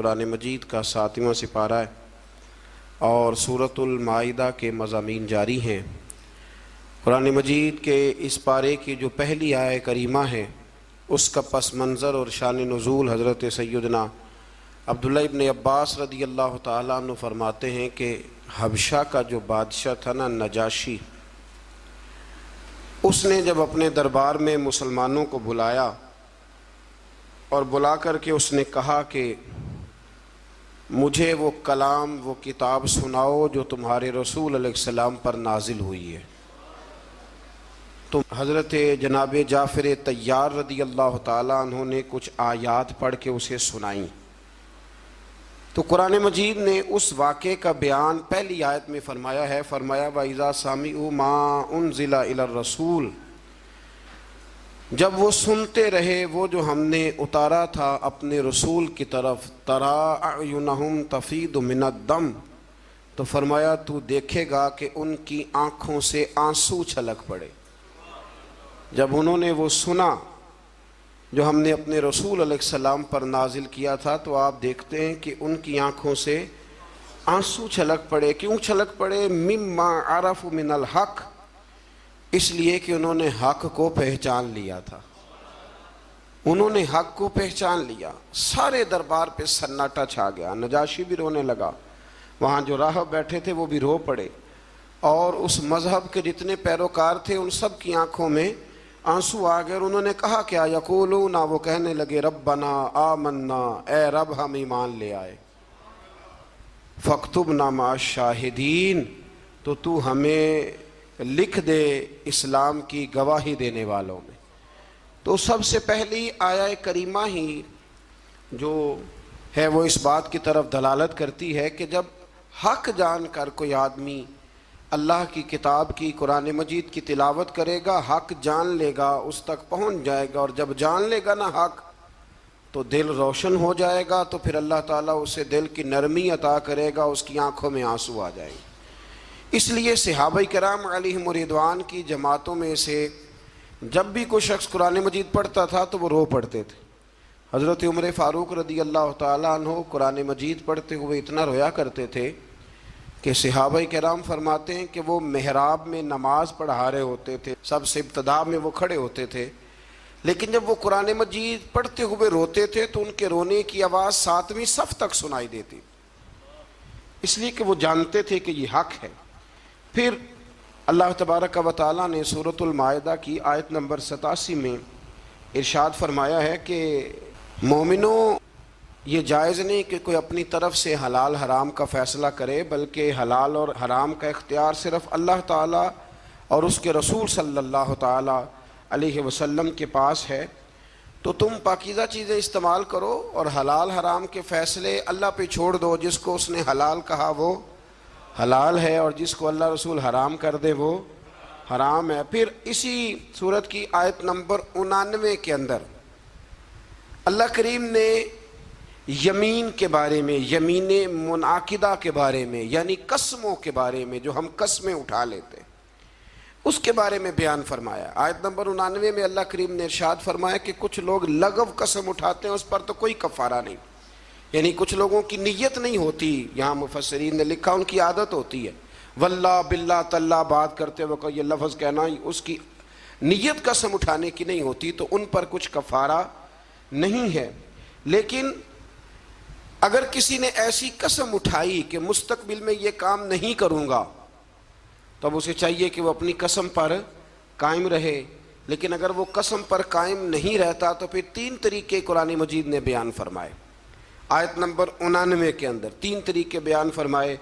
قرآن مجید کا 7واں سپارہ ہے اور سورۃ المائدہ کے مضامین جاری ہیں۔ قرآن مجید کے اس پارے کی جو پہلی آیہ کریمہ ہے اس کا پس منظر اور شان نزول حضرت سیدنا عبداللہ ابن عباس رضی اللہ تعالیٰ عنہ فرماتے ہیں کہ حبشہ کا جو بادشاہ تھا نا، نجاشی، اس نے جب اپنے دربار میں مسلمانوں کو بلایا اور بلا کر کے اس نے کہا کہ مجھے وہ کلام، وہ کتاب سناؤ جو تمہارے رسول علیہ السلام پر نازل ہوئی ہے، تو حضرت جناب جعفر طیار رضی اللہ تعالیٰ عنہ نے کچھ آیات پڑھ کے اسے سنائیں۔ تو قرآن مجید نے اس واقعے کا بیان پہلی آیت میں فرمایا ہے، فرمایا وَإِذَا سَمِعُوا مَا أُنزِلَ إِلَى الرَّسُولِ، جب وہ سنتے رہے وہ جو ہم نے اتارا تھا اپنے رسول کی طرف، تَرَىٰ أَعْيُنَهُمْ تَفِيضُ مِنَ الدَّمِ، تو فرمایا تو دیکھے گا کہ ان کی آنکھوں سے آنسو چھلک پڑے۔ جب انہوں نے وہ سنا جو ہم نے اپنے رسول علیہ السلام پر نازل کیا تھا تو آپ دیکھتے ہیں کہ ان کی آنکھوں سے آنسو چھلک پڑے۔ کیوں چھلک پڑے؟ مما عرف من الحق، اس لیے کہ انہوں نے حق کو پہچان لیا تھا، انہوں نے حق کو پہچان لیا۔ سارے دربار پہ سناٹا چھا گیا، نجاشی بھی رونے لگا، وہاں جو راہب بیٹھے تھے وہ بھی رو پڑے، اور اس مذہب کے جتنے پیروکار تھے ان سب کی آنکھوں میں آنسو آ گئے، اور انہوں نے کہا کیا؟ یقولون، وہ کہنے لگے ربنا آمنا، اے رب ہم ایمان لے آئے، فاکتبنا مع الشاہدین، تو ہمیں لکھ دے اسلام کی گواہی دینے والوں میں۔ تو سب سے پہلی آیہ کریمہ ہی جو ہے وہ اس بات کی طرف دلالت کرتی ہے کہ جب حق جان کر کوئی آدمی اللہ کی کتاب کی، قرآن مجید کی تلاوت کرے گا، حق جان لے گا، اس تک پہنچ جائے گا، اور جب جان لے گا نا حق تو دل روشن ہو جائے گا، تو پھر اللہ تعالیٰ اسے دل کی نرمی عطا کرے گا، اس کی آنکھوں میں آنسو آ جائیں گے۔ اس لیے صحابہ کرام علیہم رضوان کی جماعتوں میں سے جب بھی کوئی شخص قرآن مجید پڑھتا تھا تو وہ رو پڑتے تھے۔ حضرت عمر فاروق رضی اللہ تعالیٰ عنہ قرآن مجید پڑھتے ہوئے اتنا رویا کرتے تھے کہ صحابہ کرام فرماتے ہیں کہ وہ محراب میں نماز پڑھا رہے ہوتے تھے، سب سے ابتدا میں وہ کھڑے ہوتے تھے، لیکن جب وہ قرآن مجید پڑھتے ہوئے روتے تھے تو ان کے رونے کی آواز 7ویں صف تک سنائی دیتی، اس لیے کہ وہ جانتے تھے کہ یہ حق ہے۔ پھر اللہ تبارک و تعالیٰ نے سورۃ المائدہ کی آیت نمبر 87 میں ارشاد فرمایا ہے کہ مومنوں، یہ جائز نہیں کہ کوئی اپنی طرف سے حلال حرام کا فیصلہ کرے، بلکہ حلال اور حرام کا اختیار صرف اللہ تعالیٰ اور اس کے رسول صلی اللہ تعالیٰ علیہ وسلم کے پاس ہے۔ تو تم پاکیزہ چیزیں استعمال کرو اور حلال حرام کے فیصلے اللہ پہ چھوڑ دو، جس کو اس نے حلال کہا وہ حلال ہے، اور جس کو اللہ رسول حرام کر دے وہ حرام ہے۔ پھر اسی سورت کی آیت نمبر 99 کے اندر اللہ کریم نے یمین کے بارے میں، یمین منعقدہ کے بارے میں، یعنی قسموں کے بارے میں، جو ہم قسمیں اٹھا لیتے ہیں، اس کے بارے میں بیان فرمایا۔ آیت نمبر 99 میں اللہ کریم نے ارشاد فرمایا کہ کچھ لوگ لغو قسم اٹھاتے ہیں، اس پر تو کوئی کفارہ نہیں، یعنی کچھ لوگوں کی نیت نہیں ہوتی، یہاں مفسرین نے لکھا ان کی عادت ہوتی ہے، واللہ باللہ تاللہ بات کرتے وقت یہ لفظ کہنا، اس کی نیت قسم اٹھانے کی نہیں ہوتی، تو ان پر کچھ کفارہ نہیں ہے۔ لیکن اگر کسی نے ایسی قسم اٹھائی کہ مستقبل میں یہ کام نہیں کروں گا، تو اب اسے چاہیے کہ وہ اپنی قسم پر قائم رہے، لیکن اگر وہ قسم پر قائم نہیں رہتا تو پھر 3 طریقے قرآن مجید نے بیان فرمائے۔ آیت نمبر 99 کے اندر 3 طریقے بیان فرمائے۔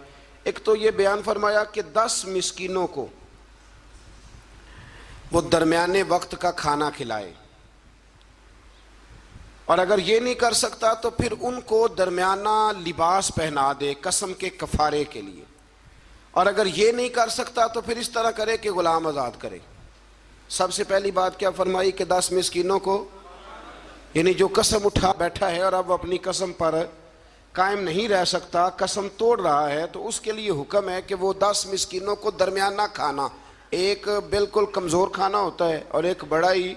ایک تو یہ بیان فرمایا کہ 10 مسکینوں کو وہ درمیانے وقت کا کھانا کھلائے، اور اگر یہ نہیں کر سکتا تو پھر ان کو درمیانہ لباس پہنا دے قسم کے کفارے کے لیے، اور اگر یہ نہیں کر سکتا تو پھر اس طرح کرے کہ غلام آزاد کرے۔ سب سے پہلی بات کیا فرمائی کہ 10 مسکینوں کو، یعنی جو قسم اٹھا بیٹھا ہے اور اب اپنی قسم پر قائم نہیں رہ سکتا، قسم توڑ رہا ہے، تو اس کے لیے حکم ہے کہ وہ 10 مسکینوں کو درمیانہ کھانا، ایک بالکل کمزور کھانا ہوتا ہے اور ایک بڑا ہی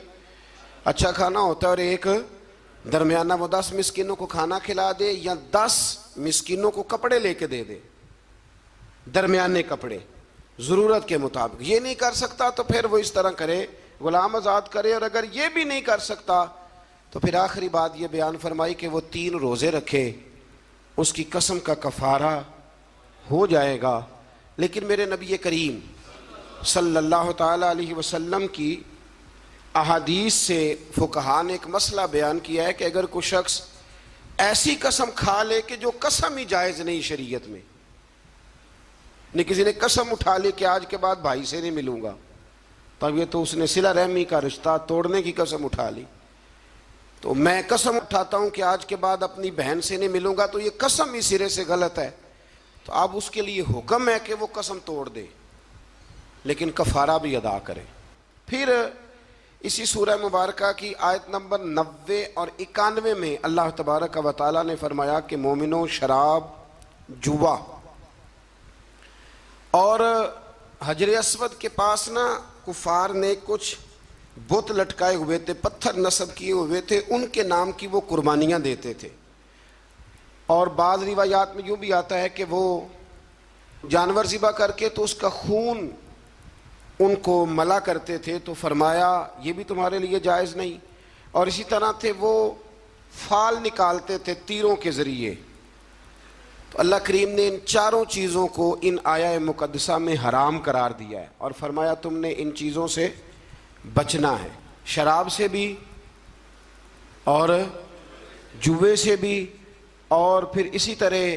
اچھا کھانا ہوتا ہے اور ایک درمیانہ وہ 10 مسکینوں کو کھانا کھلا دے یا 10 مسکینوں کو کپڑے لے کے دے دے، درمیانے کپڑے ضرورت کے مطابق۔ یہ نہیں کر سکتا تو پھر وہ اس طرح کرے، غلام آزاد کرے، اور اگر یہ بھی نہیں کر سکتا تو پھر آخری بات یہ بیان فرمائی کہ وہ 3 روزے رکھے، اس کی قسم کا کفارہ ہو جائے گا۔ لیکن میرے نبی کریم صلی اللہ تعالی علیہ وسلم کی احادیث سے فقہاء نے ایک مسئلہ بیان کیا ہے کہ اگر کوئی شخص ایسی قسم کھا لے کہ جو قسم ہی جائز نہیں شریعت میں، نہیں کسی نے قسم اٹھا لی کہ آج کے بعد بھائی سے نہیں ملوں گا، تب یہ تو اس نے صلہ رحمی کا رشتہ توڑنے کی قسم اٹھا لی، تو میں قسم اٹھاتا ہوں کہ آج کے بعد اپنی بہن سے نہیں ملوں گا، تو یہ قسم ہی سرے سے غلط ہے، تو اب اس کے لیے حکم ہے کہ وہ قسم توڑ دے لیکن کفارہ بھی ادا کرے۔ پھر اسی سورہ مبارکہ کی آیت نمبر 90 اور 91 میں اللہ تبارک و تعالیٰ نے فرمایا کہ مومنوں، شراب، جوا اور حجر اسود کے پاس نا کفار نے کچھ بت لٹکائے ہوئے تھے، پتھر نصب کیے ہوئے تھے، ان کے نام کی وہ قربانیاں دیتے تھے، اور بعض روایات میں یوں بھی آتا ہے کہ وہ جانور ذبح کر کے تو اس کا خون ان کو ملا کرتے تھے، تو فرمایا یہ بھی تمہارے لیے جائز نہیں۔ اور اسی طرح تھے وہ فال نکالتے تھے تیروں کے ذریعے، تو اللہ کریم نے ان چاروں چیزوں کو ان آیہ مقدسہ میں حرام قرار دیا ہے، اور فرمایا تم نے ان چیزوں سے بچنا ہے، شراب سے بھی اور جوے سے بھی، اور پھر اسی طرح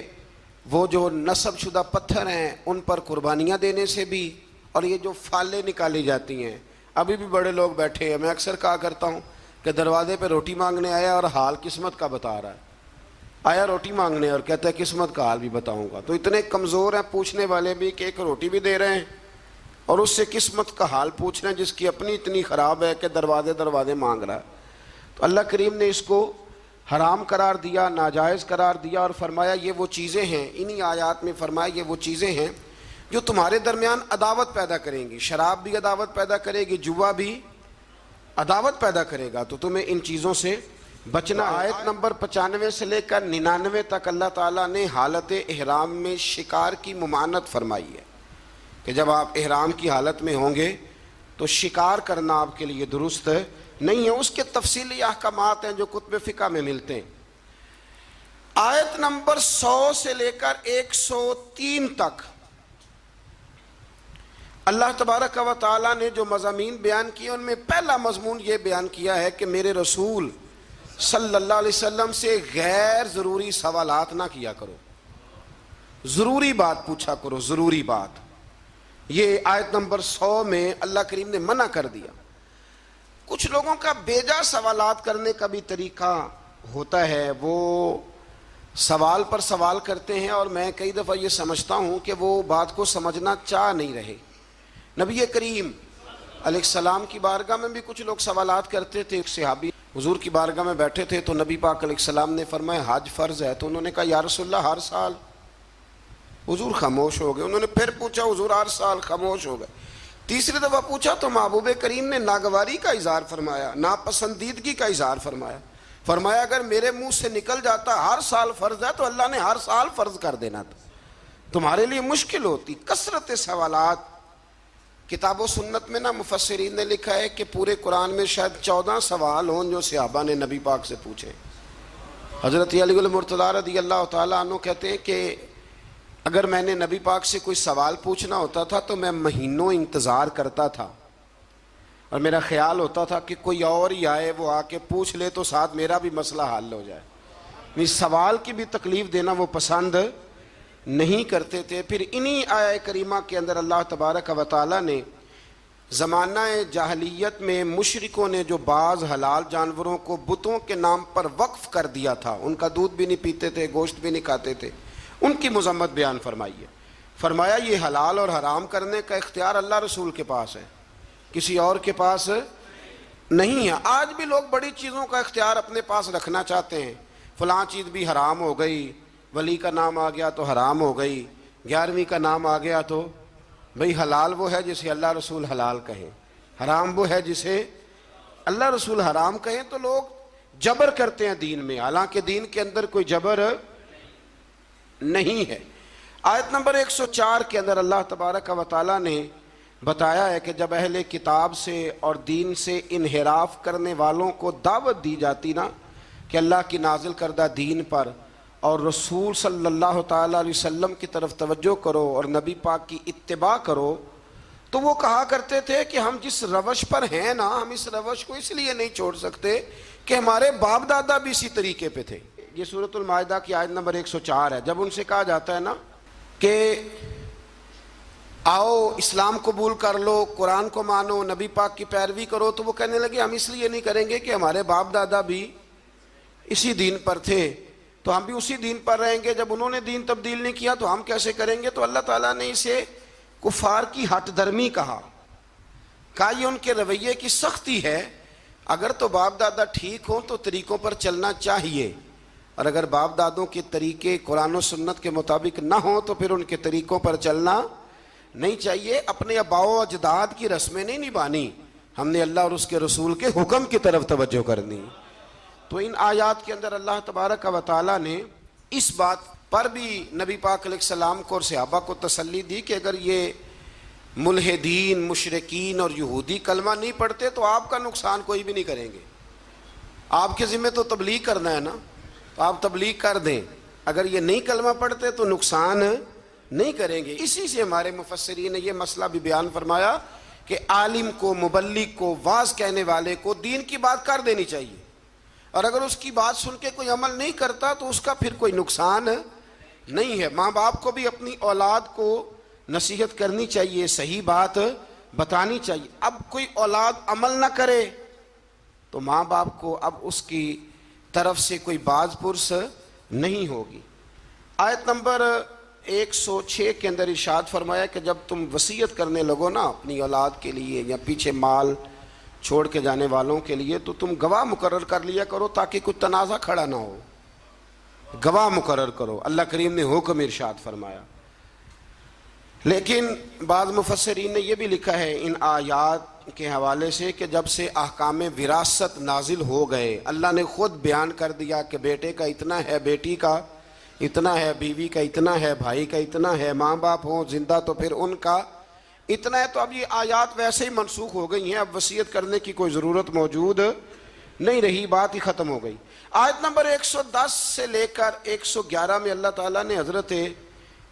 وہ جو نصب شدہ پتھر ہیں ان پر قربانیاں دینے سے بھی، اور یہ جو فالیں نکالی جاتی ہیں۔ ابھی بھی بڑے لوگ بیٹھے ہیں، میں اکثر کہا کرتا ہوں کہ دروازے پہ روٹی مانگنے آیا اور حال قسمت کا بتا رہا ہے، آیا روٹی مانگنے اور کہتا ہے قسمت کا حال بھی بتاؤں گا، تو اتنے کمزور ہیں پوچھنے والے بھی کہ ایک روٹی بھی دے رہے ہیں اور اس سے قسمت کا حال پوچھ رہے ہیں جس کی اپنی اتنی خراب ہے کہ دروازے مانگ رہا ہے۔ تو اللہ کریم نے اس کو حرام قرار دیا، ناجائز قرار دیا، اور فرمایا یہ وہ چیزیں ہیں، انہی آیات میں فرمایا یہ وہ چیزیں ہیں جو تمہارے درمیان عداوت پیدا کریں گی۔ شراب بھی عداوت پیدا کرے گی، جوا بھی عداوت پیدا کرے گا، تو تمہیں ان چیزوں سے بچنا۔ آیت نمبر 95 سے لے کر 99 تک اللہ تعالیٰ نے حالت احرام میں شکار کی ممانعت فرمائی ہے کہ جب آپ احرام کی حالت میں ہوں گے تو شکار کرنا آپ کے لیے درست نہیں ہے۔ اس کے تفصیلی احکامات ہیں جو کتب فقہ میں ملتے ہیں۔ آیت نمبر 100 سے لے کر 103 تک اللہ تبارک و تعالیٰ نے جو مضامین بیان کیے ان میں پہلا مضمون یہ بیان کیا ہے کہ میرے رسول صلی اللہ علیہ وسلم سے غیر ضروری سوالات نہ کیا کرو، ضروری بات پوچھا کرو، ضروری بات۔ یہ آیت نمبر 100 میں اللہ کریم نے منع کر دیا۔ کچھ لوگوں کا بیجا سوالات کرنے کا بھی طریقہ ہوتا ہے، وہ سوال پر سوال کرتے ہیں، اور میں کئی دفعہ یہ سمجھتا ہوں کہ وہ بات کو سمجھنا چاہ نہیں رہے۔ نبی کریم علیہ السلام کی بارگاہ میں بھی کچھ لوگ سوالات کرتے تھے۔ ایک صحابی حضور کی بارگاہ میں بیٹھے تھے تو نبی پاک علیہ السلام نے فرمایا حج فرض ہے، تو انہوں نے کہا یا رسول اللہ ہر سال؟ حضور خاموش ہو گئے۔ انہوں نے پھر پوچھا، حضور ہر سال؟ خاموش ہو گئے۔ تیسری دفعہ پوچھا تو محبوب کریم نے ناگواری کا اظہار فرمایا، ناپسندیدگی کا اظہار فرمایا۔ فرمایا اگر میرے منہ سے نکل جاتا ہر سال فرض ہے تو اللہ نے ہر سال فرض کر دینا تھا، تمہارے لیے مشکل ہوتی۔ کثرت سوالات، کتاب و سنت میں نا مفسرین نے لکھا ہے کہ پورے قرآن میں شاید 14 سوال ہوں جو صحابہ نے نبی پاک سے پوچھے۔ حضرت علی المرتضیٰ رضی اللہ تعالیٰ عنہ کہتے ہیں کہ اگر میں نے نبی پاک سے کوئی سوال پوچھنا ہوتا تھا تو میں مہینوں انتظار کرتا تھا، اور میرا خیال ہوتا تھا کہ کوئی اور ہی آئے، وہ آ کے پوچھ لے تو ساتھ میرا بھی مسئلہ حل ہو جائے۔ سوال کی بھی تکلیف دینا وہ پسند نہیں کرتے تھے۔ پھر انہی آیہ کریمہ کے اندر اللہ تبارک و تعالیٰ نے زمانہ جاہلیت میں مشرکوں نے جو بعض حلال جانوروں کو بتوں کے نام پر وقف کر دیا تھا، ان کا دودھ بھی نہیں پیتے تھے، گوشت بھی نہیں کھاتے تھے، ان کی مذمت بیان فرمائی ہے۔ فرمایا یہ حلال اور حرام کرنے کا اختیار اللہ رسول کے پاس ہے، کسی اور کے پاس نہیں ہے۔ آج بھی لوگ بڑی چیزوں کا اختیار اپنے پاس رکھنا چاہتے ہیں، فلاں چیز بھی حرام ہو گئی، ولی کا نام آ گیا تو حرام ہو گئی، 11ویں کا نام آ گیا تو بھئی حلال وہ ہے جسے اللہ رسول حلال کہیں، حرام وہ ہے جسے اللہ رسول حرام کہیں۔ تو لوگ جبر کرتے ہیں دین میں، حالانکہ دین کے اندر کوئی جبر نہیں ہے۔ آیت نمبر 104 کے اندر اللہ تبارک و تعالیٰ نے بتایا ہے کہ جب اہل کتاب سے اور دین سے انحراف کرنے والوں کو دعوت دی جاتی نا کہ اللہ کی نازل کردہ دین پر اور رسول صلی اللہ تعالیٰ علیہ وسلم کی طرف توجہ کرو اور نبی پاک کی اتباع کرو، تو وہ کہا کرتے تھے کہ ہم جس روش پر ہیں نا، ہم اس روش کو اس لیے نہیں چھوڑ سکتے کہ ہمارے باپ دادا بھی اسی طریقے پہ تھے۔ یہ سورۃ المائدہ کی آیت نمبر 104 ہے۔ جب ان سے کہا جاتا ہے نا کہ آؤ اسلام قبول کر لو، قرآن کو مانو، نبی پاک کی پیروی کرو، تو وہ کہنے لگے ہم اس لیے نہیں کریں گے کہ ہمارے باپ دادا بھی اسی دین پر تھے، تو ہم بھی اسی دین پر رہیں گے۔ جب انہوں نے دین تبدیل نہیں کیا تو ہم کیسے کریں گے؟ تو اللہ تعالیٰ نے اسے کفار کی ہٹ درمی کہا یہ ان کے رویے کی سختی ہے۔ اگر تو باپ دادا ٹھیک ہوں تو طریقوں پر چلنا چاہیے، اور اگر باپ دادوں کے طریقے قرآن و سنت کے مطابق نہ ہوں تو پھر ان کے طریقوں پر چلنا نہیں چاہیے۔ اپنے آباء و اجداد کی رسمیں نہیں نبھانی، ہم نے اللہ اور اس کے رسول کے حکم کی طرف توجہ کرنی۔ تو ان آیات کے اندر اللہ تبارک و تعالیٰ نے اس بات پر بھی نبی پاک علیہ السلام کو اور صحابہ کو تسلی دی کہ اگر یہ ملحدین، مشرکین اور یہودی کلمہ نہیں پڑھتے تو آپ کا نقصان کوئی بھی نہیں کریں گے۔ آپ کے ذمہ تو تبلیغ کرنا ہے نا، تو آپ تبلیغ کر دیں۔ اگر یہ نہیں کلمہ پڑھتے تو نقصان نہیں کریں گے۔ اسی سے ہمارے مفسرین نے یہ مسئلہ بھی بیان فرمایا کہ عالم کو، مبلغ کو، واعظ کہنے والے کو دین کی بات کر دینی چاہیے، اور اگر اس کی بات سن کے کوئی عمل نہیں کرتا تو اس کا پھر کوئی نقصان نہیں ہے۔ ماں باپ کو بھی اپنی اولاد کو نصیحت کرنی چاہیے، صحیح بات بتانی چاہیے۔ اب کوئی اولاد عمل نہ کرے تو ماں باپ کو اب اس کی طرف سے کوئی باز پرس نہیں ہوگی۔ آیت نمبر 106 کے اندر ارشاد فرمایا کہ جب تم وصیت کرنے لگو نا اپنی اولاد کے لیے یا پیچھے مال چھوڑ کے جانے والوں کے لیے، تو تم گواہ مقرر کر لیا کرو تاکہ کوئی تنازع کھڑا نہ ہو۔ گواہ مقرر کرو، اللہ کریم نے حکم ارشاد فرمایا۔ لیکن بعض مفسرین نے یہ بھی لکھا ہے ان آیات کے حوالے سے کہ جب سے احکام وراثت نازل ہو گئے، اللہ نے خود بیان کر دیا کہ بیٹے کا اتنا ہے، بیٹی کا اتنا ہے، بیوی کا اتنا ہے، بھائی کا اتنا ہے، ماں باپ ہوں زندہ تو پھر ان کا اتنا ہے، تو اب یہ آیات ویسے ہی منسوخ ہو گئی ہیں، اب وصیت کرنے کی کوئی ضرورت موجود نہیں رہی، بات ہی ختم ہو گئی۔ آیت نمبر 110 سے لے کر 111 میں اللہ تعالیٰ نے حضرت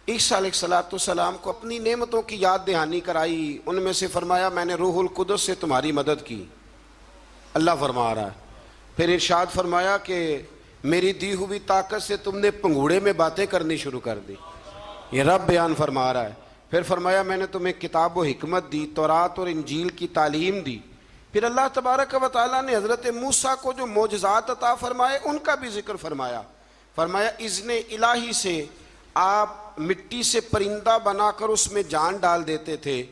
عیسیٰ علیہ السلام کو اپنی نعمتوں کی یاد دہانی کرائی۔ ان میں سے فرمایا میں نے روح القدس سے تمہاری مدد کی، اللہ فرما رہا ہے۔ پھر ارشاد فرمایا کہ میری دی ہوئی طاقت سے تم نے پنگوڑے میں باتیں کرنی شروع کر دی، یہ رب بیان فرما رہا ہے۔ پھر فرمایا میں نے تمہیں کتاب و حکمت دی، تورات اور انجیل کی تعلیم دی۔ پھر اللہ تبارک و تعالیٰ نے حضرت موسیٰ کو جو معجزات عطا فرمائے ان کا بھی ذکر فرمایا۔ فرمایا اذن الہی سے آپ مٹی سے پرندہ بنا کر اس میں جان ڈال دیتے تھے،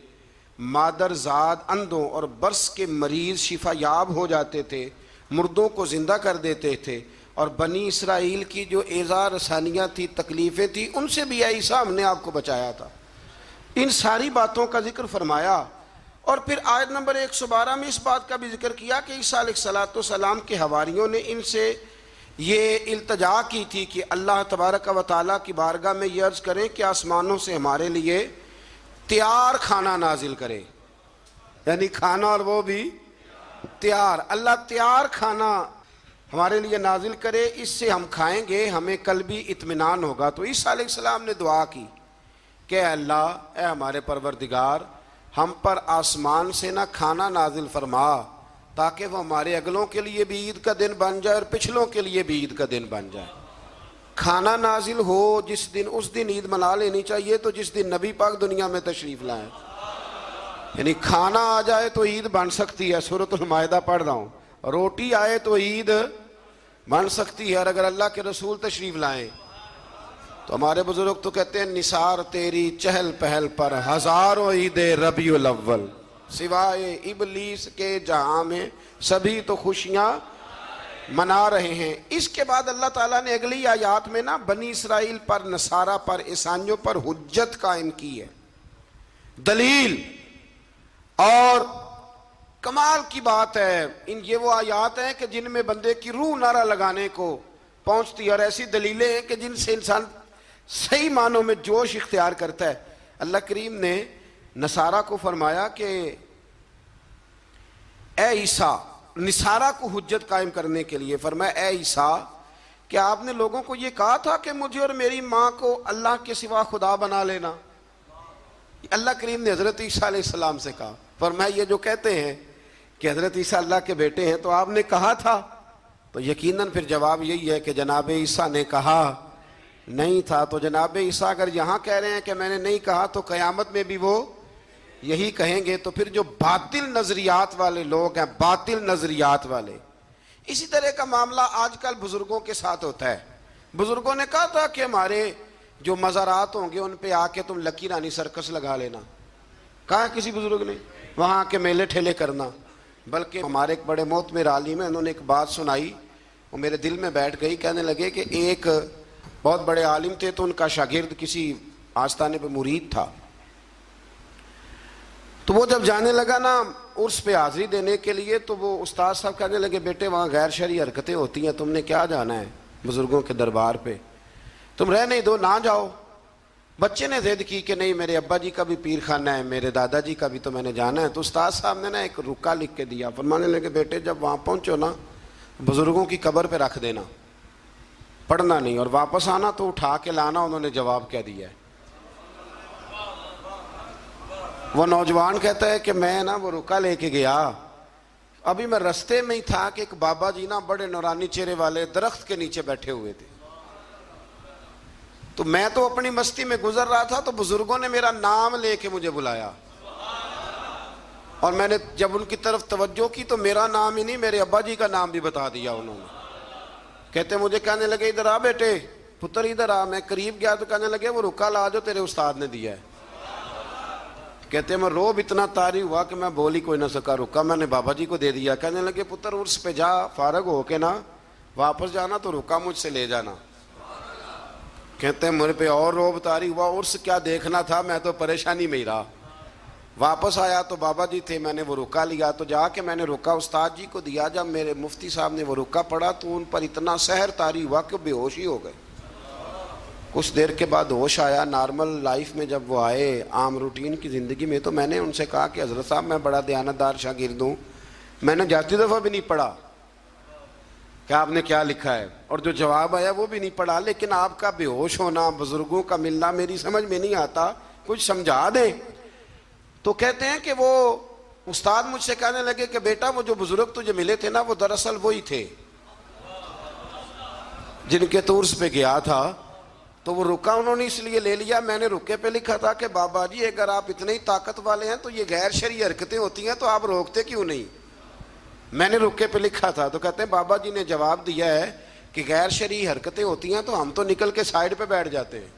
مادر زاد اندھوں اور برس کے مریض شفا یاب ہو جاتے تھے، مردوں کو زندہ کر دیتے تھے، اور بنی اسرائیل کی جو ایذا رسانیاں تھی، تکلیفیں تھی، ان سے بھی عیسیٰ ہم نے آپ کو بچایا تھا۔ ان ساری باتوں کا ذکر فرمایا۔ اور پھر آیت نمبر 112 میں اس بات کا بھی ذکر کیا کہ عیسیٰ علیہ السلام کے حواریوں نے ان سے یہ التجا کی تھی کہ اللہ تبارک و تعالیٰ کی بارگاہ میں یہ عرض کریں کہ آسمانوں سے ہمارے لیے تیار کھانا نازل کرے، یعنی کھانا اور وہ بھی تیار، اللہ تیار کھانا ہمارے لیے نازل کرے، اس سے ہم کھائیں گے، ہمیں قلبی اطمینان ہوگا۔ تو عیسیٰ علیہ السلام نے دعا کی کہ اے اللہ، اے ہمارے پروردگار، ہم پر آسمان سے نہ کھانا نازل فرما تاکہ وہ ہمارے اگلوں کے لیے بھی عید کا دن بن جائے اور پچھلوں کے لیے بھی عید کا دن بن جائے۔ کھانا نازل ہو جس دن، اس دن عید منا لینی چاہیے، تو جس دن نبی پاک دنیا میں تشریف لائیں، یعنی کھانا آ جائے تو عید بن سکتی ہے۔ سورۃ المائدہ پڑھ رہا ہوں، روٹی آئے تو عید بن سکتی ہے، اور اگر اللہ کے رسول تشریف لائیں تو ہمارے بزرگ تو کہتے ہیں نثار تیری چہل پہل پر ہزاروں عید ربیع الاول، سوائے ابلیس کے جہاں میں سبھی تو خوشیاں منا رہے ہیں۔ اس کے بعد اللہ تعالیٰ نے اگلی آیات میں نا بنی اسرائیل پر، نصارہ پر، عیسائیوں پر حجت قائم کی ہے، دلیل اور کمال کی بات ہے، یہ وہ آیات ہیں کہ جن میں بندے کی روح نعرہ لگانے کو پہنچتی ہے، اور ایسی دلیلیں ہیں کہ جن سے انسان صحیح معنوں میں جوش اختیار کرتا ہے۔ اللہ کریم نے نصارہ کو فرمایا کہ اے عیسیٰ، نصارہ کو حجت قائم کرنے کے لیے فرمایا اے عیسیٰ، کہ آپ نے لوگوں کو یہ کہا تھا کہ مجھے اور میری ماں کو اللہ کے سوا خدا بنا لینا؟ اللہ کریم نے حضرت عیسیٰ علیہ السلام سے کہا، فرمایا یہ جو کہتے ہیں کہ حضرت عیسیٰ اللہ کے بیٹے ہیں تو آپ نے کہا تھا؟ تو یقیناً پھر جواب یہی ہے کہ جناب عیسیٰ نے کہا نہیں تھا۔ تو جناب عیسیٰ اگر یہاں کہہ رہے ہیں کہ میں نے نہیں کہا تو قیامت میں بھی وہ یہی کہیں گے۔ تو پھر جو باطل نظریات والے لوگ ہیں، باطل نظریات والے، اسی طرح کا معاملہ آج کل بزرگوں کے ساتھ ہوتا ہے۔ بزرگوں نے کہا تھا کہ ہمارے جو مزارات ہوں گے ان پہ آ کے تم لکی رانی سرکس لگا لینا، کہا کسی بزرگ نے، وہاں کے میلے ٹھیلے کرنا۔ بلکہ ہمارے ایک بڑے معتبر عالم ہیں، انہوں نے ایک بات سنائی، وہ میرے دل میں بیٹھ گئی۔ کہنے لگے کہ ایک بہت بڑے عالم تھے تو ان کا شاگرد کسی آستانے پہ مرید تھا، تو وہ جب جانے لگا نا عرس پہ حاضری دینے کے لیے، تو وہ استاد صاحب کہنے لگے بیٹے وہاں غیر شرعی حرکتیں ہوتی ہیں، تم نے کیا جانا ہے بزرگوں کے دربار پہ، تم رہنے دو، نہ جاؤ۔ بچے نے ضد کی کہ نہیں میرے ابا جی کا بھی پیر خانہ ہے، میرے دادا جی کا بھی تو میں نے جانا ہے۔ تو استاد صاحب نے نا ایک رکا لکھ کے دیا، فرمانے لگے بیٹے جب وہاں پہنچو نا بزرگوں کی قبر پہ رکھ دینا، پڑھنا نہیں، اور واپس آنا تو اٹھا کے لانا۔ انہوں نے جواب کیا دیا ہے؟ وہ نوجوان کہتا ہے کہ میں نا وہ رکا لے کے گیا، ابھی میں رستے میں ہی تھا کہ ایک بابا جی نا بڑے نورانی چہرے والے درخت کے نیچے بیٹھے ہوئے تھے، تو میں تو اپنی مستی میں گزر رہا تھا، تو بزرگوں نے میرا نام لے کے مجھے بلایا، اور میں نے جب ان کی طرف توجہ کی تو میرا نام ہی نہیں میرے ابا جی کا نام بھی بتا دیا انہوں نے۔ کہتے مجھے کہنے لگے ادھر آ بیٹے، پتر ادھر آ۔ میں قریب گیا تو کہنے لگے وہ رکا لا جو تیرے استاد نے دیا ہے۔ کہتے میں روب اتنا طاری ہوا کہ میں بول ہی کوئی نہ سکا، رکا میں نے بابا جی کو دے دیا۔ کہنے لگے پتر عرس پہ جا، فارغ ہو کے نا واپس جانا تو رکا مجھ سے لے جانا۔ کہتے ہیں میرے پہ اور روب طاری ہوا، عرس کیا دیکھنا تھا، میں تو پریشانی میں ہی رہا۔ واپس آیا تو بابا جی تھے، میں نے وہ رکا لیا، تو جا کے میں نے رکا استاد جی کو دیا۔ جب میرے مفتی صاحب نے وہ رکا پڑھا تو ان پر اتنا سحر طاری ہوا کہ بے ہوش ہی ہو گئے۔ کچھ دیر کے بعد ہوش آیا، نارمل لائف میں جب وہ آئے عام روٹین کی زندگی میں، تو میں نے ان سے کہا کہ حضرت صاحب میں بڑا دیانتدار شاگرد ہوں، میں نے جاتی دفعہ بھی نہیں پڑھا کہ آپ نے کیا لکھا ہے، اور جو جواب آیا وہ بھی نہیں پڑھا، لیکن آپ کا بے ہوش ہونا، بزرگوں کا ملنا میری سمجھ میں نہیں آتا، کچھ سمجھا دیں۔ تو کہتے ہیں کہ وہ استاد مجھ سے کہنے لگے کہ بیٹا وہ جو بزرگ تجھے ملے تھے نا وہ دراصل وہی تھے جن کے تو عرس پہ گیا تھا۔ تو وہ رکا انہوں نے اس لیے لے لیا، میں نے رکے پہ لکھا تھا کہ بابا جی اگر آپ اتنے ہی طاقت والے ہیں تو یہ غیر شرعی حرکتیں ہوتی ہیں تو آپ روکتے کیوں نہیں؟ میں نے رکے پہ لکھا تھا۔ تو کہتے ہیں بابا جی نے جواب دیا ہے کہ غیر شرعی حرکتیں ہوتی ہیں تو ہم تو نکل کے سائڈ پہ بیٹھ جاتے ہیں،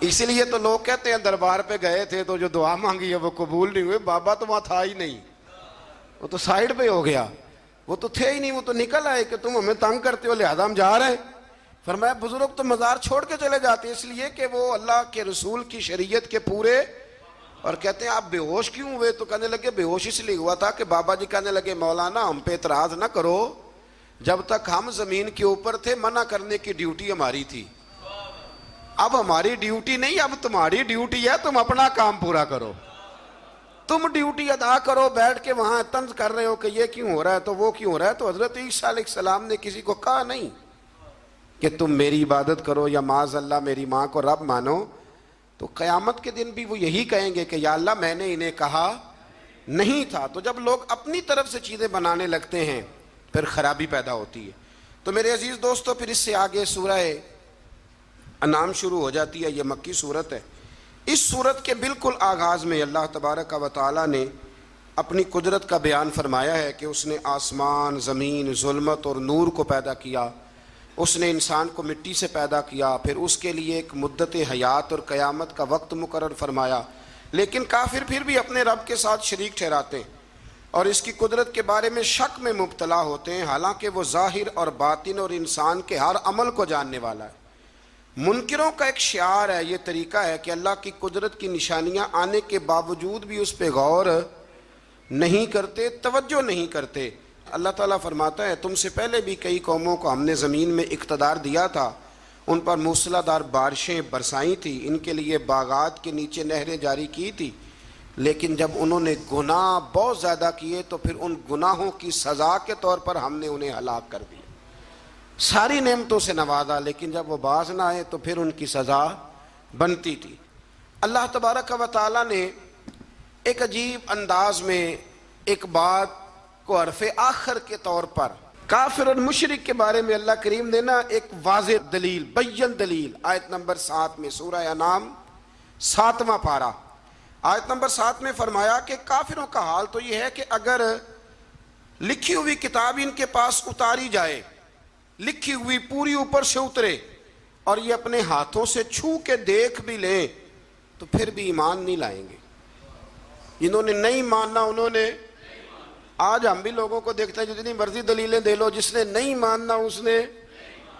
اسی لیے تو لوگ کہتے ہیں دربار پہ گئے تھے تو جو دعا مانگی ہے وہ قبول نہیں ہوئی، بابا تو وہاں تھا ہی نہیں، وہ تو سائڈ پہ ہو گیا، وہ تو تھے ہی نہیں، وہ تو نکل آئے کہ تم ہمیں تنگ کرتے ہو لہذا ہم جا رہے ہیں۔ فرمایا بزرگ تو مزار چھوڑ کے چلے جاتے اس لیے کہ وہ اللہ کے رسول کی شریعت کے پورے، اور کہتے ہیں آپ بے ہوش کیوں ہوئے؟ تو کہنے لگے بے ہوش اس لیے ہوا تھا کہ بابا جی کہنے لگے مولانا ہم پہ اعتراض نہ کرو، جب تک ہم زمین کے اوپر تھے منع کرنے کی ڈیوٹی ہماری تھی، اب ہماری ڈیوٹی نہیں، اب تمہاری ڈیوٹی ہے، تم اپنا کام پورا کرو، تم ڈیوٹی ادا کرو۔ بیٹھ کے وہاں طنز کر رہے ہو کہ یہ کیوں ہو رہا ہے تو وہ کیوں ہو رہا ہے۔ تو حضرت عیسیٰ علیہ السلام نے کسی کو کہا نہیں کہ تم میری عبادت کرو یا معاذ اللہ میری ماں کو رب مانو، تو قیامت کے دن بھی وہ یہی کہیں گے کہ یا اللہ میں نے انہیں کہا نہیں تھا۔ تو جب لوگ اپنی طرف سے چیزیں بنانے لگتے ہیں پھر خرابی پیدا ہوتی ہے۔ تو میرے عزیز دوستو پھر اس سے آگے سورہ انعام شروع ہو جاتی ہے، یہ مکی صورت ہے۔ اس صورت کے بالکل آغاز میں اللہ تبارک و تعالیٰ نے اپنی قدرت کا بیان فرمایا ہے کہ اس نے آسمان، زمین، ظلمت اور نور کو پیدا کیا، اس نے انسان کو مٹی سے پیدا کیا، پھر اس کے لیے ایک مدت حیات اور قیامت کا وقت مقرر فرمایا۔ لیکن کافر پھر بھی اپنے رب کے ساتھ شریک ٹھہراتے ہیں اور اس کی قدرت کے بارے میں شک میں مبتلا ہوتے ہیں، حالانکہ وہ ظاہر اور باطن اور انسان کے ہر عمل کو جاننے والا ہے۔ منکروں کا ایک شعار ہے، یہ طریقہ ہے کہ اللہ کی قدرت کی نشانیاں آنے کے باوجود بھی اس پہ غور نہیں کرتے، توجہ نہیں کرتے۔ اللہ تعالیٰ فرماتا ہے تم سے پہلے بھی کئی قوموں کو ہم نے زمین میں اقتدار دیا تھا، ان پر موسلا دار بارشیں برسائی تھی، ان کے لیے باغات کے نیچے نہریں جاری کی تھی، لیکن جب انہوں نے گناہ بہت زیادہ کیے تو پھر ان گناہوں کی سزا کے طور پر ہم نے انہیں ہلاک کر دیا۔ ساری نعمتوں سے نوازا، لیکن جب وہ باز نہ آئے تو پھر ان کی سزا بنتی تھی۔ اللہ تبارک و تعالیٰ نے ایک عجیب انداز میں ایک بات کو حرف آخر کے طور پر کافر اور مشرک کے بارے میں اللہ کریم نے نا ایک واضح دلیل، بین دلیل، آیت نمبر 7 میں، سورہ انعام 7واں پارہ، آیت نمبر 7 میں فرمایا کہ کافروں کا حال تو یہ ہے کہ اگر لکھی ہوئی کتاب ان کے پاس اتاری جائے، لکھی ہوئی پوری اوپر سے اترے، اور یہ اپنے ہاتھوں سے چھو کے دیکھ بھی لیں تو پھر بھی ایمان نہیں لائیں گے۔ جنہوں نے نہیں ماننا انہوں نے، آج ہم بھی لوگوں کو دیکھتے ہیں جتنی مرضی دلیلیں دے لو، جس نے نہیں ماننا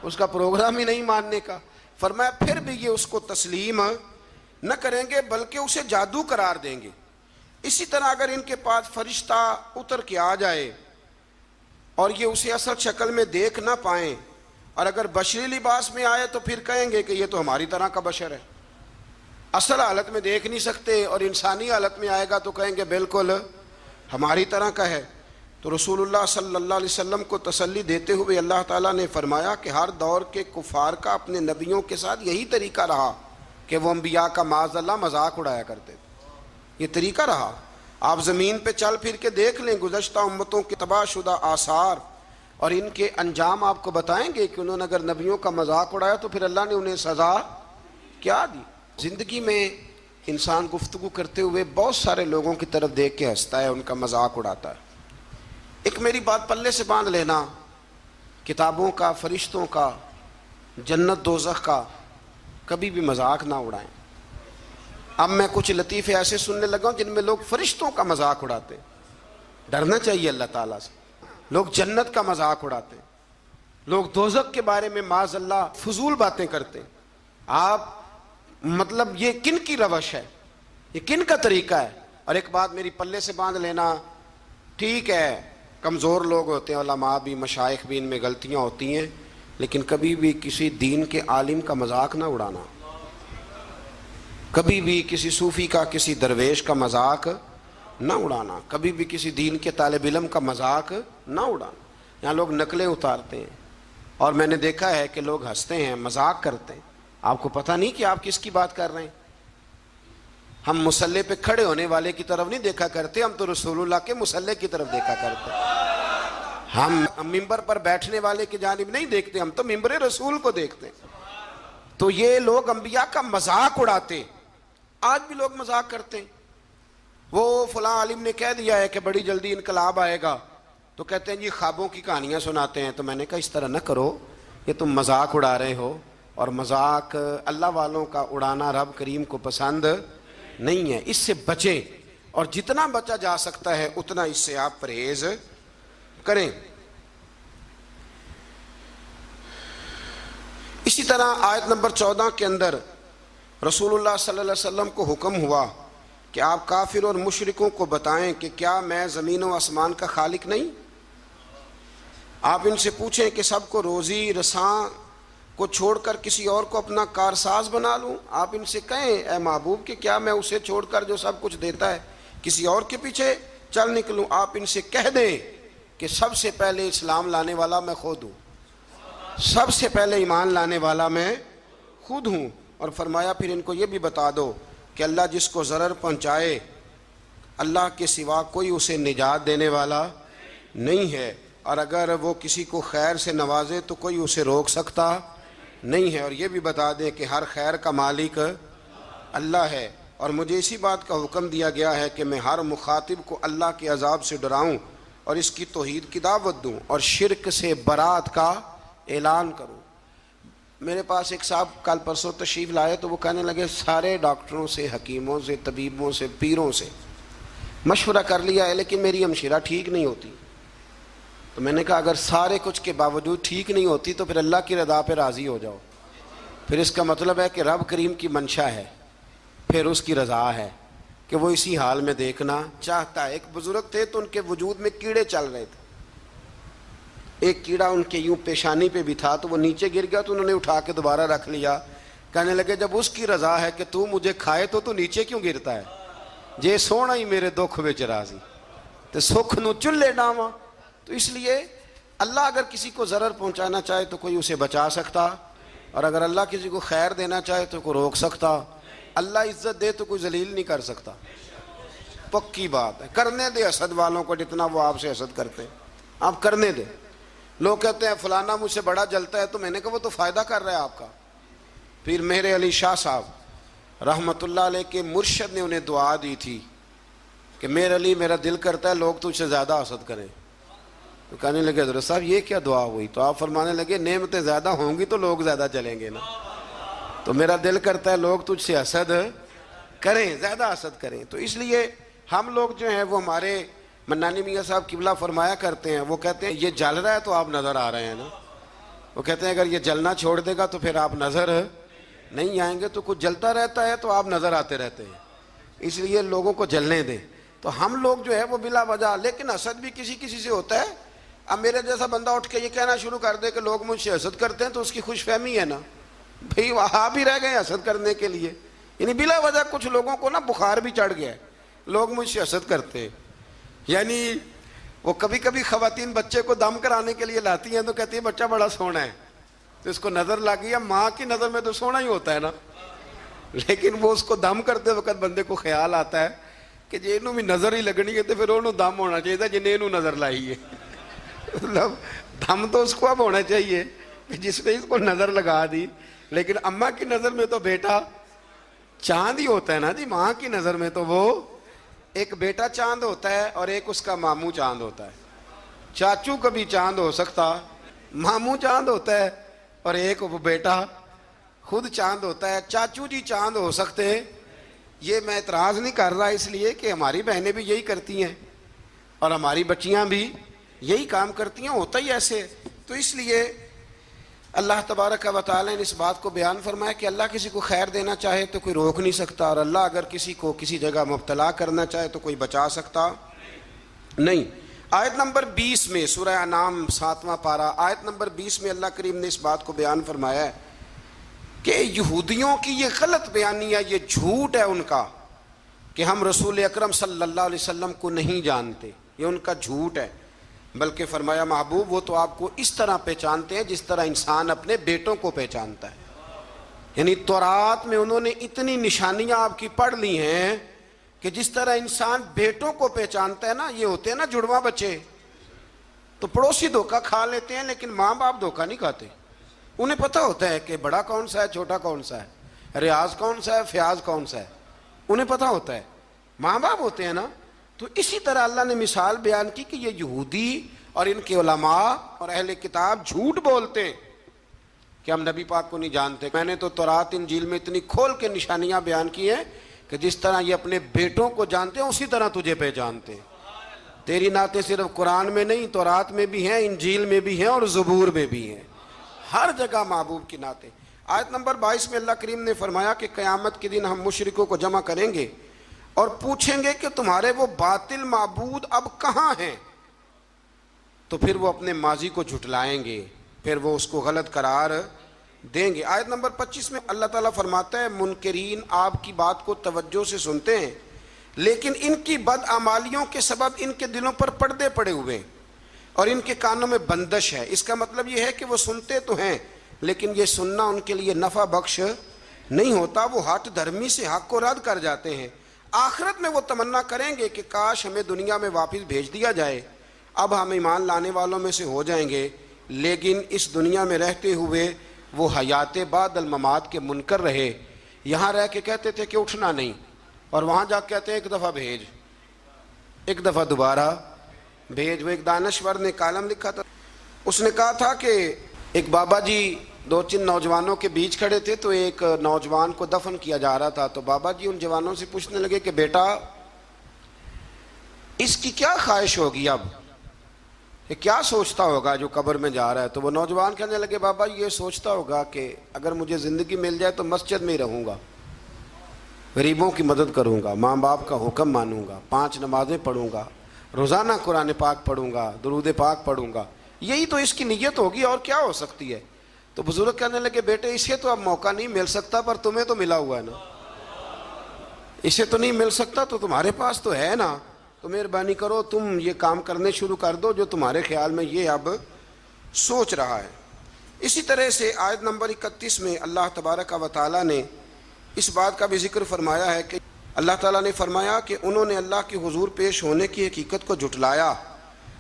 اس کا پروگرام ہی نہیں ماننے کا۔ فرمایا پھر بھی یہ اس کو تسلیم نہ کریں گے بلکہ اسے جادو قرار دیں گے۔ اسی طرح اگر ان کے پاس فرشتہ اتر کے آ جائے اور یہ اسے اصل شکل میں دیکھ نہ پائیں، اور اگر بشری لباس میں آئے تو پھر کہیں گے کہ یہ تو ہماری طرح کا بشر ہے، اصل حالت میں دیکھ نہیں سکتے، اور انسانی حالت میں آئے گا تو کہیں گے بالکل ہماری طرح کا ہے۔ تو رسول اللہ صلی اللہ علیہ وسلم کو تسلی دیتے ہوئے اللہ تعالیٰ نے فرمایا کہ ہر دور کے کفار کا اپنے نبیوں کے ساتھ یہی طریقہ رہا کہ وہ انبیاء کا معاذ اللہ مذاق اڑایا کرتے تھے، یہ طریقہ رہا۔ آپ زمین پہ چل پھر کے دیکھ لیں گزشتہ امتوں کے تباہ شدہ آثار اور ان کے انجام آپ کو بتائیں گے کہ انہوں نے اگر نبیوں کا مذاق اڑایا تو پھر اللہ نے انہیں سزا کیا دی۔ زندگی میں انسان گفتگو کرتے ہوئے بہت سارے لوگوں کی طرف دیکھ کے ہنستا ہے، ان کا مذاق اڑاتا ہے۔ ایک میری بات پلے سے باندھ لینا، کتابوں کا، فرشتوں کا، جنت دوزخ کا کبھی بھی مذاق نہ اڑائیں۔ اب میں کچھ لطیفے ایسے سننے لگا ہوں جن میں لوگ فرشتوں کا مذاق اڑاتے، ڈرنا چاہیے اللہ تعالیٰ سے۔ لوگ جنت کا مذاق اڑاتے، لوگ دوزخ کے بارے میں معاذ اللہ فضول باتیں کرتے۔ آپ مطلب یہ کن کی روش ہے، یہ کن کا طریقہ ہے؟ اور ایک بات میری پلے سے باندھ لینا، ٹھیک ہے کمزور لوگ ہوتے ہیں، علماء بھی، مشائخ بھی، ان میں غلطیاں ہوتی ہیں، لیکن کبھی بھی کسی دین کے عالم کا مذاق نہ اڑانا، کبھی بھی کسی صوفی کا، کسی درویش کا مذاق نہ اڑانا، کبھی بھی کسی دین کے طالب علم کا مذاق نہ اڑانا۔ یہاں لوگ نقلیں اتارتے ہیں اور میں نے دیکھا ہے کہ لوگ ہنستے ہیں، مذاق کرتے ہیں، آپ کو پتہ نہیں کہ آپ کس کی بات کر رہے ہیں۔ ہم مصلی پہ کھڑے ہونے والے کی طرف نہیں دیکھا کرتے، ہم تو رسول اللہ کے مصلی کی طرف دیکھا کرتے ہیں۔ ہم ممبر پر بیٹھنے والے کی جانب نہیں دیکھتے، ہم تو ممبر رسول کو دیکھتے ہیں۔ تو یہ لوگ انبیاء کا مذاق اڑاتے، آج بھی لوگ مذاق کرتے ہیں۔ وہ فلاں عالم نے کہہ دیا ہے کہ بڑی جلدی انقلاب آئے گا، تو کہتے ہیں جی خوابوں کی کہانیاں سناتے ہیں۔ تو میں نے کہا اس طرح نہ کرو، یہ تم مذاق اڑا رہے ہو، اور مذاق اللہ والوں کا اڑانا رب کریم کو پسند نہیں ہے، اس سے بچیں، اور جتنا بچا جا سکتا ہے اتنا اس سے آپ پرہیز کریں۔ اسی طرح آیت نمبر 14 کے اندر رسول اللہ صلی اللہ علیہ وسلم کو حکم ہوا کہ آپ کافر اور مشرکوں کو بتائیں کہ کیا میں زمین و آسمان کا خالق نہیں؟ آپ ان سے پوچھیں کہ سب کو روزی رساں کو چھوڑ کر کسی اور کو اپنا کارساز بنا لوں؟ آپ ان سے کہیں اے محبوب کہ کیا میں اسے چھوڑ کر جو سب کچھ دیتا ہے کسی اور کے پیچھے چل نکلوں؟ آپ ان سے کہہ دیں کہ سب سے پہلے اسلام لانے والا میں خود ہوں، سب سے پہلے ایمان لانے والا میں خود ہوں۔ اور فرمایا پھر ان کو یہ بھی بتا دو کہ اللہ جس کو ضرر پہنچائے، اللہ کے سوا کوئی اسے نجات دینے والا نہیں ہے، اور اگر وہ کسی کو خیر سے نوازے تو کوئی اسے روک سکتا نہیں ہے۔ اور یہ بھی بتا دیں کہ ہر خیر کا مالک اللہ ہے، اور مجھے اسی بات کا حکم دیا گیا ہے کہ میں ہر مخاطب کو اللہ کے عذاب سے ڈراؤں اور اس کی توحید کی دعوت دوں اور شرک سے برات کا اعلان کروں۔ میرے پاس ایک صاحب کل پرسوں تشریف لائے تو وہ کہنے لگے سارے ڈاکٹروں سے، حکیموں سے، طبیبوں سے، پیروں سے مشورہ کر لیا ہے لیکن میری ہمشیرہ ٹھیک نہیں ہوتی۔ تو میں نے کہا اگر سارے کچھ کے باوجود ٹھیک نہیں ہوتی تو پھر اللہ کی رضا پہ راضی ہو جاؤ، پھر اس کا مطلب ہے کہ رب کریم کی منشا ہے، پھر اس کی رضا ہے۔ کہ وہ اسی حال میں دیکھنا چاہتا ہے۔ ایک بزرگ تھے تو ان کے وجود میں کیڑے چل رہے تھے، ایک کیڑا ان کے یوں پیشانی پہ بھی تھا تو وہ نیچے گر گیا، تو انہوں نے اٹھا کے دوبارہ رکھ لیا۔ کہنے لگے جب اس کی رضا ہے کہ تو مجھے کھائے تو نیچے کیوں گرتا ہے؟ جے سونا ہی میرے دکھ وچ راضی تے سکھ نو چلے ڈاواں۔ تو اس لیے اللہ اگر کسی کو ضرر پہنچانا چاہے تو کوئی اسے بچا سکتا، اور اگر اللہ کسی کو خیر دینا چاہے تو کوئی روک سکتا۔ اللہ عزت دے تو کوئی ذلیل نہیں کر سکتا، پکی بات ہے۔ کرنے دے حسد والوں کو جتنا وہ آپ سے حسد کرتے ہیں، آپ کرنے دے۔ لوگ کہتے ہیں فلانا مجھ سے بڑا جلتا ہے، تو میں نے کہا وہ تو فائدہ کر رہا ہے آپ کا۔ پھر میرے علی شاہ صاحب رحمۃ اللہ علیہ کے مرشد نے انہیں دعا دی تھی کہ میرے علی میرا دل کرتا ہے لوگ تجھ سے زیادہ حسد کریں۔ تو کہنے لگے حضرت صاحب یہ کیا دعا ہوئی؟ تو آپ فرمانے لگے نعمتیں زیادہ ہوں گی تو لوگ زیادہ چلیں گے نا، تو میرا دل کرتا ہے لوگ تجھ سے حسد کریں، زیادہ حسد کریں۔ تو اس لیے ہم لوگ جو ہیں وہ ہمارے منانی میاں صاحب قبلہ فرمایا کرتے ہیں، وہ کہتے ہیں یہ جل رہا ہے تو آپ نظر آ رہے ہیں نا، وہ کہتے ہیں اگر یہ جلنا چھوڑ دے گا تو پھر آپ نظر نہیں آئیں گے، تو کچھ جلتا رہتا ہے تو آپ نظر آتے رہتے ہیں، اس لیے لوگوں کو جلنے دیں۔ تو ہم لوگ جو ہے وہ بلا وجہ، لیکن حسد بھی کسی کسی سے ہوتا ہے۔ اب میرے جیسا بندہ اٹھ کے یہ کہنا شروع کر دے کہ لوگ مجھ سے حسد کرتے ہیں تو اس کی خوش فہمی ہے نا، بھئی وہاں بھی رہ گئے حسد کرنے کے لیے، یعنی بلا وجہ کچھ لوگوں کو نا بخار بھی چڑھ گیا ہے، لوگ مجھ سے حسد کرتے ہیں۔ یعنی وہ کبھی کبھی خواتین بچے کو دم کرانے کے لیے لاتی ہیں تو کہتی ہے بچہ بڑا سونا ہے، تو اس کو نظر لگ گئی، ماں کی نظر میں تو سونا ہی ہوتا ہے نا، لیکن وہ اس کو دم کرتے وقت بندے کو خیال آتا ہے کہ جی انہوں بھی نظر ہی لگنی ہے تو پھر انہوں دم ہونا چاہیے تھا جنہیں انہوں نظر لائی ہے، مطلب دم تو اس کو اب ہونا چاہیے کہ جس نے اس کو نظر لگا دی۔ لیکن اماں کی نظر میں تو بیٹا چاند ہی ہوتا ہے نا جی، ماں کی نظر میں تو وہ ایک بیٹا چاند ہوتا ہے اور ایک اس کا ماموں چاند ہوتا ہے۔ چاچو کبھی چاند ہو سکتا، ماموں چاند ہوتا ہے، اور ایک وہ بیٹا خود چاند ہوتا ہے۔ چاچو جی چاند ہو سکتے، یہ میں اعتراض نہیں کر رہا، اس لیے کہ ہماری بہنیں بھی یہی کرتی ہیں اور ہماری بچیاں بھی یہی کام کرتی ہیں، ہوتا ہی ایسے۔ تو اس لیے اللہ تبارک و تعالی نے اس بات کو بیان فرمایا کہ اللہ کسی کو خیر دینا چاہے تو کوئی روک نہیں سکتا، اور اللہ اگر کسی کو کسی جگہ مبتلا کرنا چاہے تو کوئی بچا سکتا نہیں۔ آیت نمبر 20 میں سورہ انعام 7واں پارہ آیت نمبر 20 میں اللہ کریم نے اس بات کو بیان فرمایا ہے کہ یہودیوں کی یہ غلط بیانیہ، یہ جھوٹ ہے ان کا کہ ہم رسول اکرم صلی اللہ علیہ وسلم کو نہیں جانتے، یہ ان کا جھوٹ ہے۔ بلکہ فرمایا محبوب وہ تو آپ کو اس طرح پہچانتے ہیں جس طرح انسان اپنے بیٹوں کو پہچانتا ہے، یعنی تورات میں انہوں نے اتنی نشانیاں آپ کی پڑھ لی ہیں کہ جس طرح انسان بیٹوں کو پہچانتا ہے نا، یہ ہوتے ہیں نا جڑواں بچے، تو پڑوسی دھوکہ کھا لیتے ہیں لیکن ماں باپ دھوکہ نہیں کھاتے، انہیں پتہ ہوتا ہے کہ بڑا کون سا ہے چھوٹا کون سا ہے، ریاض کون سا ہے فیاض کون سا ہے، انہیں پتہ ہوتا ہے، ماں باپ ہوتے ہیں نا۔ تو اسی طرح اللہ نے مثال بیان کی کہ یہ یہودی اور ان کے علماء اور اہل کتاب جھوٹ بولتے ہیں کہ ہم نبی پاک کو نہیں جانتے۔ میں نے تو تورات انجیل میں اتنی کھول کے نشانیاں بیان کی ہیں کہ جس طرح یہ اپنے بیٹوں کو جانتے ہیں اسی طرح تجھے پہچانتے ہیں۔ تیری نعتیں صرف قرآن میں نہیں، تورات میں بھی ہیں، انجیل میں بھی ہیں اور زبور میں بھی ہیں، ہر جگہ محبوب کی نعتیں۔ آیت نمبر 22 میں اللہ کریم نے فرمایا کہ قیامت کے دن ہم مشرکوں کو جمع کریں گے اور پوچھیں گے کہ تمہارے وہ باطل معبود اب کہاں ہیں، تو پھر وہ اپنے ماضی کو جھٹلائیں گے، پھر وہ اس کو غلط قرار دیں گے۔ آیت نمبر 25 میں اللہ تعالیٰ فرماتا ہے منکرین آپ کی بات کو توجہ سے سنتے ہیں لیکن ان کی بدعمالیوں کے سبب ان کے دلوں پر پردے پڑے ہوئے اور ان کے کانوں میں بندش ہے۔ اس کا مطلب یہ ہے کہ وہ سنتے تو ہیں لیکن یہ سننا ان کے لیے نفع بخش نہیں ہوتا، وہ ہٹ دھرمی سے حق کو رد کر جاتے ہیں۔ آخرت میں وہ تمنا کریں گے کہ کاش ہمیں دنیا میں واپس بھیج دیا جائے، اب ہم ایمان لانے والوں میں سے ہو جائیں گے، لیکن اس دنیا میں رہتے ہوئے وہ حیات بعد الممات کے منکر رہے، یہاں رہ کے کہتے تھے کہ اٹھنا نہیں، اور وہاں جا کے کہتے ہیں ایک دفعہ بھیج، ایک دفعہ دوبارہ بھیج۔ وہ ایک دانشور نے کالم لکھا تھا، اس نے کہا تھا کہ ایک بابا جی دو تین نوجوانوں کے بیچ کھڑے تھے تو ایک نوجوان کو دفن کیا جا رہا تھا، تو بابا جی ان جوانوں سے پوچھنے لگے کہ بیٹا اس کی کیا خواہش ہوگی، اب یہ کیا سوچتا ہوگا جو قبر میں جا رہا ہے؟ تو وہ نوجوان کہنے لگے بابا یہ سوچتا ہوگا کہ اگر مجھے زندگی مل جائے تو مسجد میں ہی رہوں گا، غریبوں کی مدد کروں گا، ماں باپ کا حکم مانوں گا، 5 نمازیں پڑھوں گا، روزانہ قرآن پاک پڑھوں گا، درود پاک پڑھوں گا، یہی تو اس کی نیت ہوگی، اور کیا ہو سکتی ہے؟ تو بزرگ کہنے لگے بیٹے اسے تو اب موقع نہیں مل سکتا، پر تمہیں تو ملا ہوا ہے نا، اسے تو نہیں مل سکتا تو تمہارے پاس تو ہے نا، تو مہربانی کرو تم یہ کام کرنے شروع کر دو جو تمہارے خیال میں یہ اب سوچ رہا ہے۔ اسی طرح سے آیت نمبر 31 میں اللہ تبارک و تعالیٰ نے اس بات کا بھی ذکر فرمایا ہے کہ اللہ تعالیٰ نے فرمایا کہ انہوں نے اللہ کے حضور پیش ہونے کی حقیقت کو جھٹلایا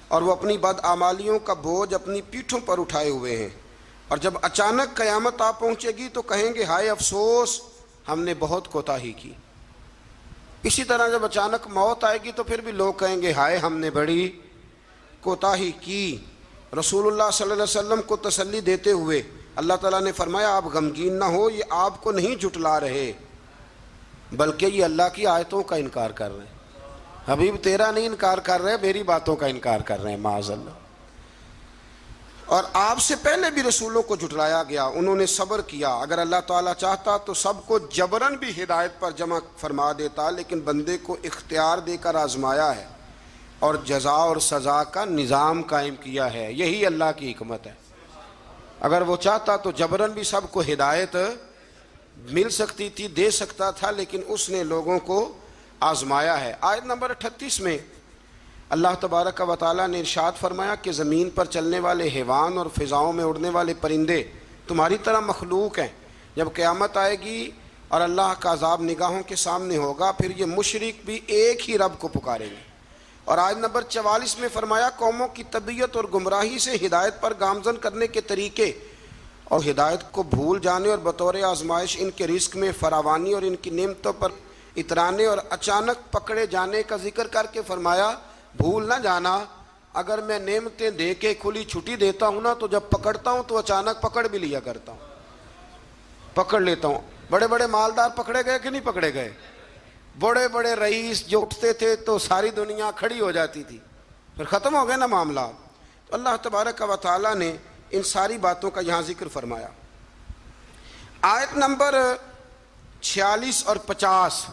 اور وہ اپنی بدعمالیوں کا بوجھ اپنی پیٹھوں پر اٹھائے ہوئے ہیں، اور جب اچانک قیامت آ پہنچے گی تو کہیں گے ہائے افسوس ہم نے بہت کوتاہی کی۔ اسی طرح جب اچانک موت آئے گی تو پھر بھی لوگ کہیں گے ہائے ہم نے بڑی کوتاہی کی۔ رسول اللہ صلی اللہ علیہ وسلم کو تسلی دیتے ہوئے اللہ تعالیٰ نے فرمایا آپ غمگین نہ ہو، یہ آپ کو نہیں جھٹلا رہے بلکہ یہ اللہ کی آیتوں کا انکار کر رہے ہیں۔ حبیب تیرا نہیں انکار کر رہے، میری باتوں کا انکار کر رہے ہیں معاذ اللہ۔ اور آپ سے پہلے بھی رسولوں کو جھٹلایا گیا، انہوں نے صبر کیا، اگر اللہ تعالیٰ چاہتا تو سب کو جبراً بھی ہدایت پر جمع فرما دیتا، لیکن بندے کو اختیار دے کر آزمایا ہے اور جزا اور سزا کا نظام قائم کیا ہے، یہی اللہ کی حکمت ہے۔ اگر وہ چاہتا تو جبراً بھی سب کو ہدایت مل سکتی تھی، دے سکتا تھا، لیکن اس نے لوگوں کو آزمایا ہے۔ آیت نمبر 38 میں اللہ تبارک و تعالیٰ نے ارشاد فرمایا کہ زمین پر چلنے والے حیوان اور فضاؤں میں اڑنے والے پرندے تمہاری طرح مخلوق ہیں، جب قیامت آئے گی اور اللہ کا عذاب نگاہوں کے سامنے ہوگا پھر یہ مشرک بھی ایک ہی رب کو پکاریں گے۔ اور آیت نمبر 44 میں فرمایا قوموں کی طبیعت اور گمراہی سے ہدایت پر گامزن کرنے کے طریقے اور ہدایت کو بھول جانے اور بطور آزمائش ان کے رزق میں فراوانی اور ان کی نعمتوں پر اترانے اور اچانک پکڑے جانے کا ذکر کر کے فرمایا بھول نہ جانا، اگر میں نعمتیں دے کے کھلی چھٹی دیتا ہوں نا تو جب پکڑتا ہوں تو اچانک پکڑ بھی لیا کرتا ہوں، پکڑ لیتا ہوں۔ بڑے بڑے مالدار پکڑے گئے کہ نہیں پکڑے گئے؟ بڑے بڑے رئیس جو اٹھتے تھے تو ساری دنیا کھڑی ہو جاتی تھی، پھر ختم ہو گئے نا معاملہ۔ تو اللہ تبارک و تعالیٰ نے ان ساری باتوں کا یہاں ذکر فرمایا۔ آیت نمبر 46 اور 50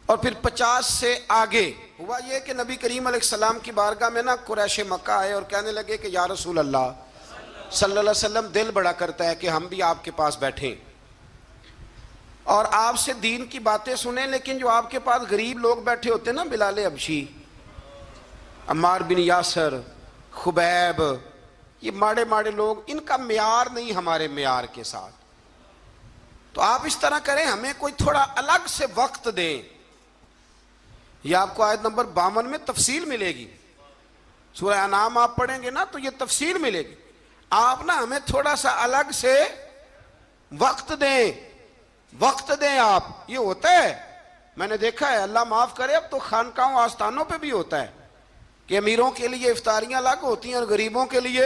اور پھر 50 سے آگے ہوا یہ کہ نبی کریم علیہ السلام کی بارگاہ میں نا قریش مکہ آئے اور کہنے لگے کہ یا رسول اللہ صلی اللہ علیہ وسلم دل بڑا کرتا ہے کہ ہم بھی آپ کے پاس بیٹھیں اور آپ سے دین کی باتیں سنیں، لیکن جو آپ کے پاس غریب لوگ بیٹھے ہوتے ہیں نا، بلال حبشی، عمار بن یاسر، خبیب، یہ ماڑے ماڑے لوگ، ان کا معیار نہیں ہمارے معیار کے ساتھ، تو آپ اس طرح کریں ہمیں کوئی تھوڑا الگ سے وقت دیں۔ یہ آپ کو آیت نمبر 52 میں تفصیل ملے گی، سورہ انعام آپ پڑھیں گے نا تو یہ تفصیل ملے گی۔ آپ نا ہمیں تھوڑا سا الگ سے وقت دیں، وقت دیں آپ۔ یہ ہوتا ہے، میں نے دیکھا ہے، اللہ معاف کرے، اب تو خانقاہوں آستانوں پہ بھی ہوتا ہے کہ امیروں کے لیے افطاریاں الگ ہوتی ہیں اور غریبوں کے لیے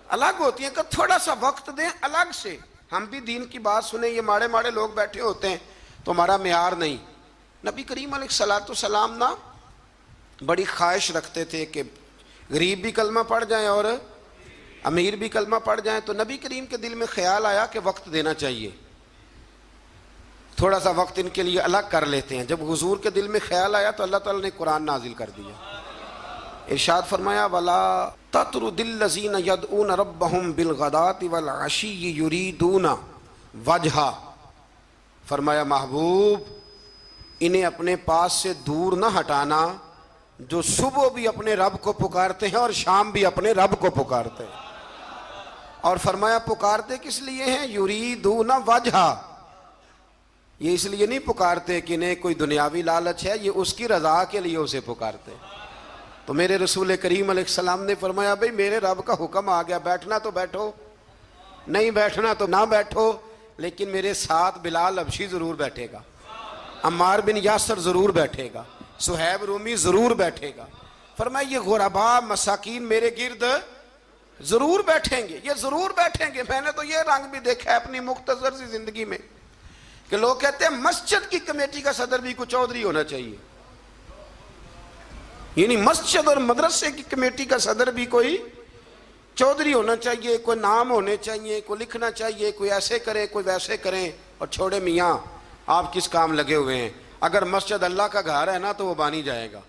الگ ہوتی ہیں، کہ تھوڑا سا وقت دیں الگ سے، ہم بھی دین کی بات سنیں۔ یہ ماڑے ماڑے لوگ بیٹھے ہوتے ہیں تو ہمارا معیار نہیں۔ نبی کریم علیہ السلام نا بڑی خواہش رکھتے تھے کہ غریب بھی کلمہ پڑھ جائیں اور امیر بھی کلمہ پڑھ جائیں، تو نبی کریم کے دل میں خیال آیا کہ وقت دینا چاہیے، تھوڑا سا وقت ان کے لیے الگ کر لیتے ہیں۔ جب حضور کے دل میں خیال آیا تو اللہ تعالیٰ نے قرآن نازل کر دیا، ارشاد فرمایا وَلَا تَطْرُدِ الَّذِينَ يَدْعُونَ رَبَّهُمْ بِالْغَدَاةِ وَالْعَشِيِّ يُرِيدُونَ وَجْهَهُ، فرمایا محبوب انہیں اپنے پاس سے دور نہ ہٹانا جو صبح بھی اپنے رب کو پکارتے ہیں اور شام بھی اپنے رب کو پکارتے ہیں، اور فرمایا پکارتے کس لیے ہیں؟ یریدون وجہ، یہ اس لیے نہیں پکارتے کہ انہیں کوئی دنیاوی لالچ ہے، یہ اس کی رضا کے لیے اسے پکارتے ہیں۔ تو میرے رسول کریم علیہ السلام نے فرمایا بھئی میرے رب کا حکم آ گیا، بیٹھنا تو بیٹھو، نہیں بیٹھنا تو نہ بیٹھو، لیکن میرے ساتھ بلال حبشی ضرور بیٹھے گا، عمار بن یاسر ضرور بیٹھے گا، صہیب رومی ضرور بیٹھے گا۔ فرمایا یہ غربا مساکین میرے گرد ضرور بیٹھیں گے، یہ ضرور بیٹھیں گے۔ میں نے تو یہ رنگ بھی دیکھا ہے اپنی مختصر سی زندگی میں کہ لوگ کہتے ہیں مسجد کی کمیٹی کا صدر بھی کوئی چودھری ہونا چاہیے، یعنی مسجد اور مدرسے کی کمیٹی کا صدر بھی کوئی چودھری ہونا چاہیے، کوئی نام ہونے چاہیے، کوئی لکھنا چاہیے، کوئی ایسے کرے کوئی ویسے کریں۔ اور چھوڑے میاں، آپ کس کام لگے ہوئے ہیں؟ اگر مسجد اللہ کا گھر ہے نا تو وہ بانی جائے گا.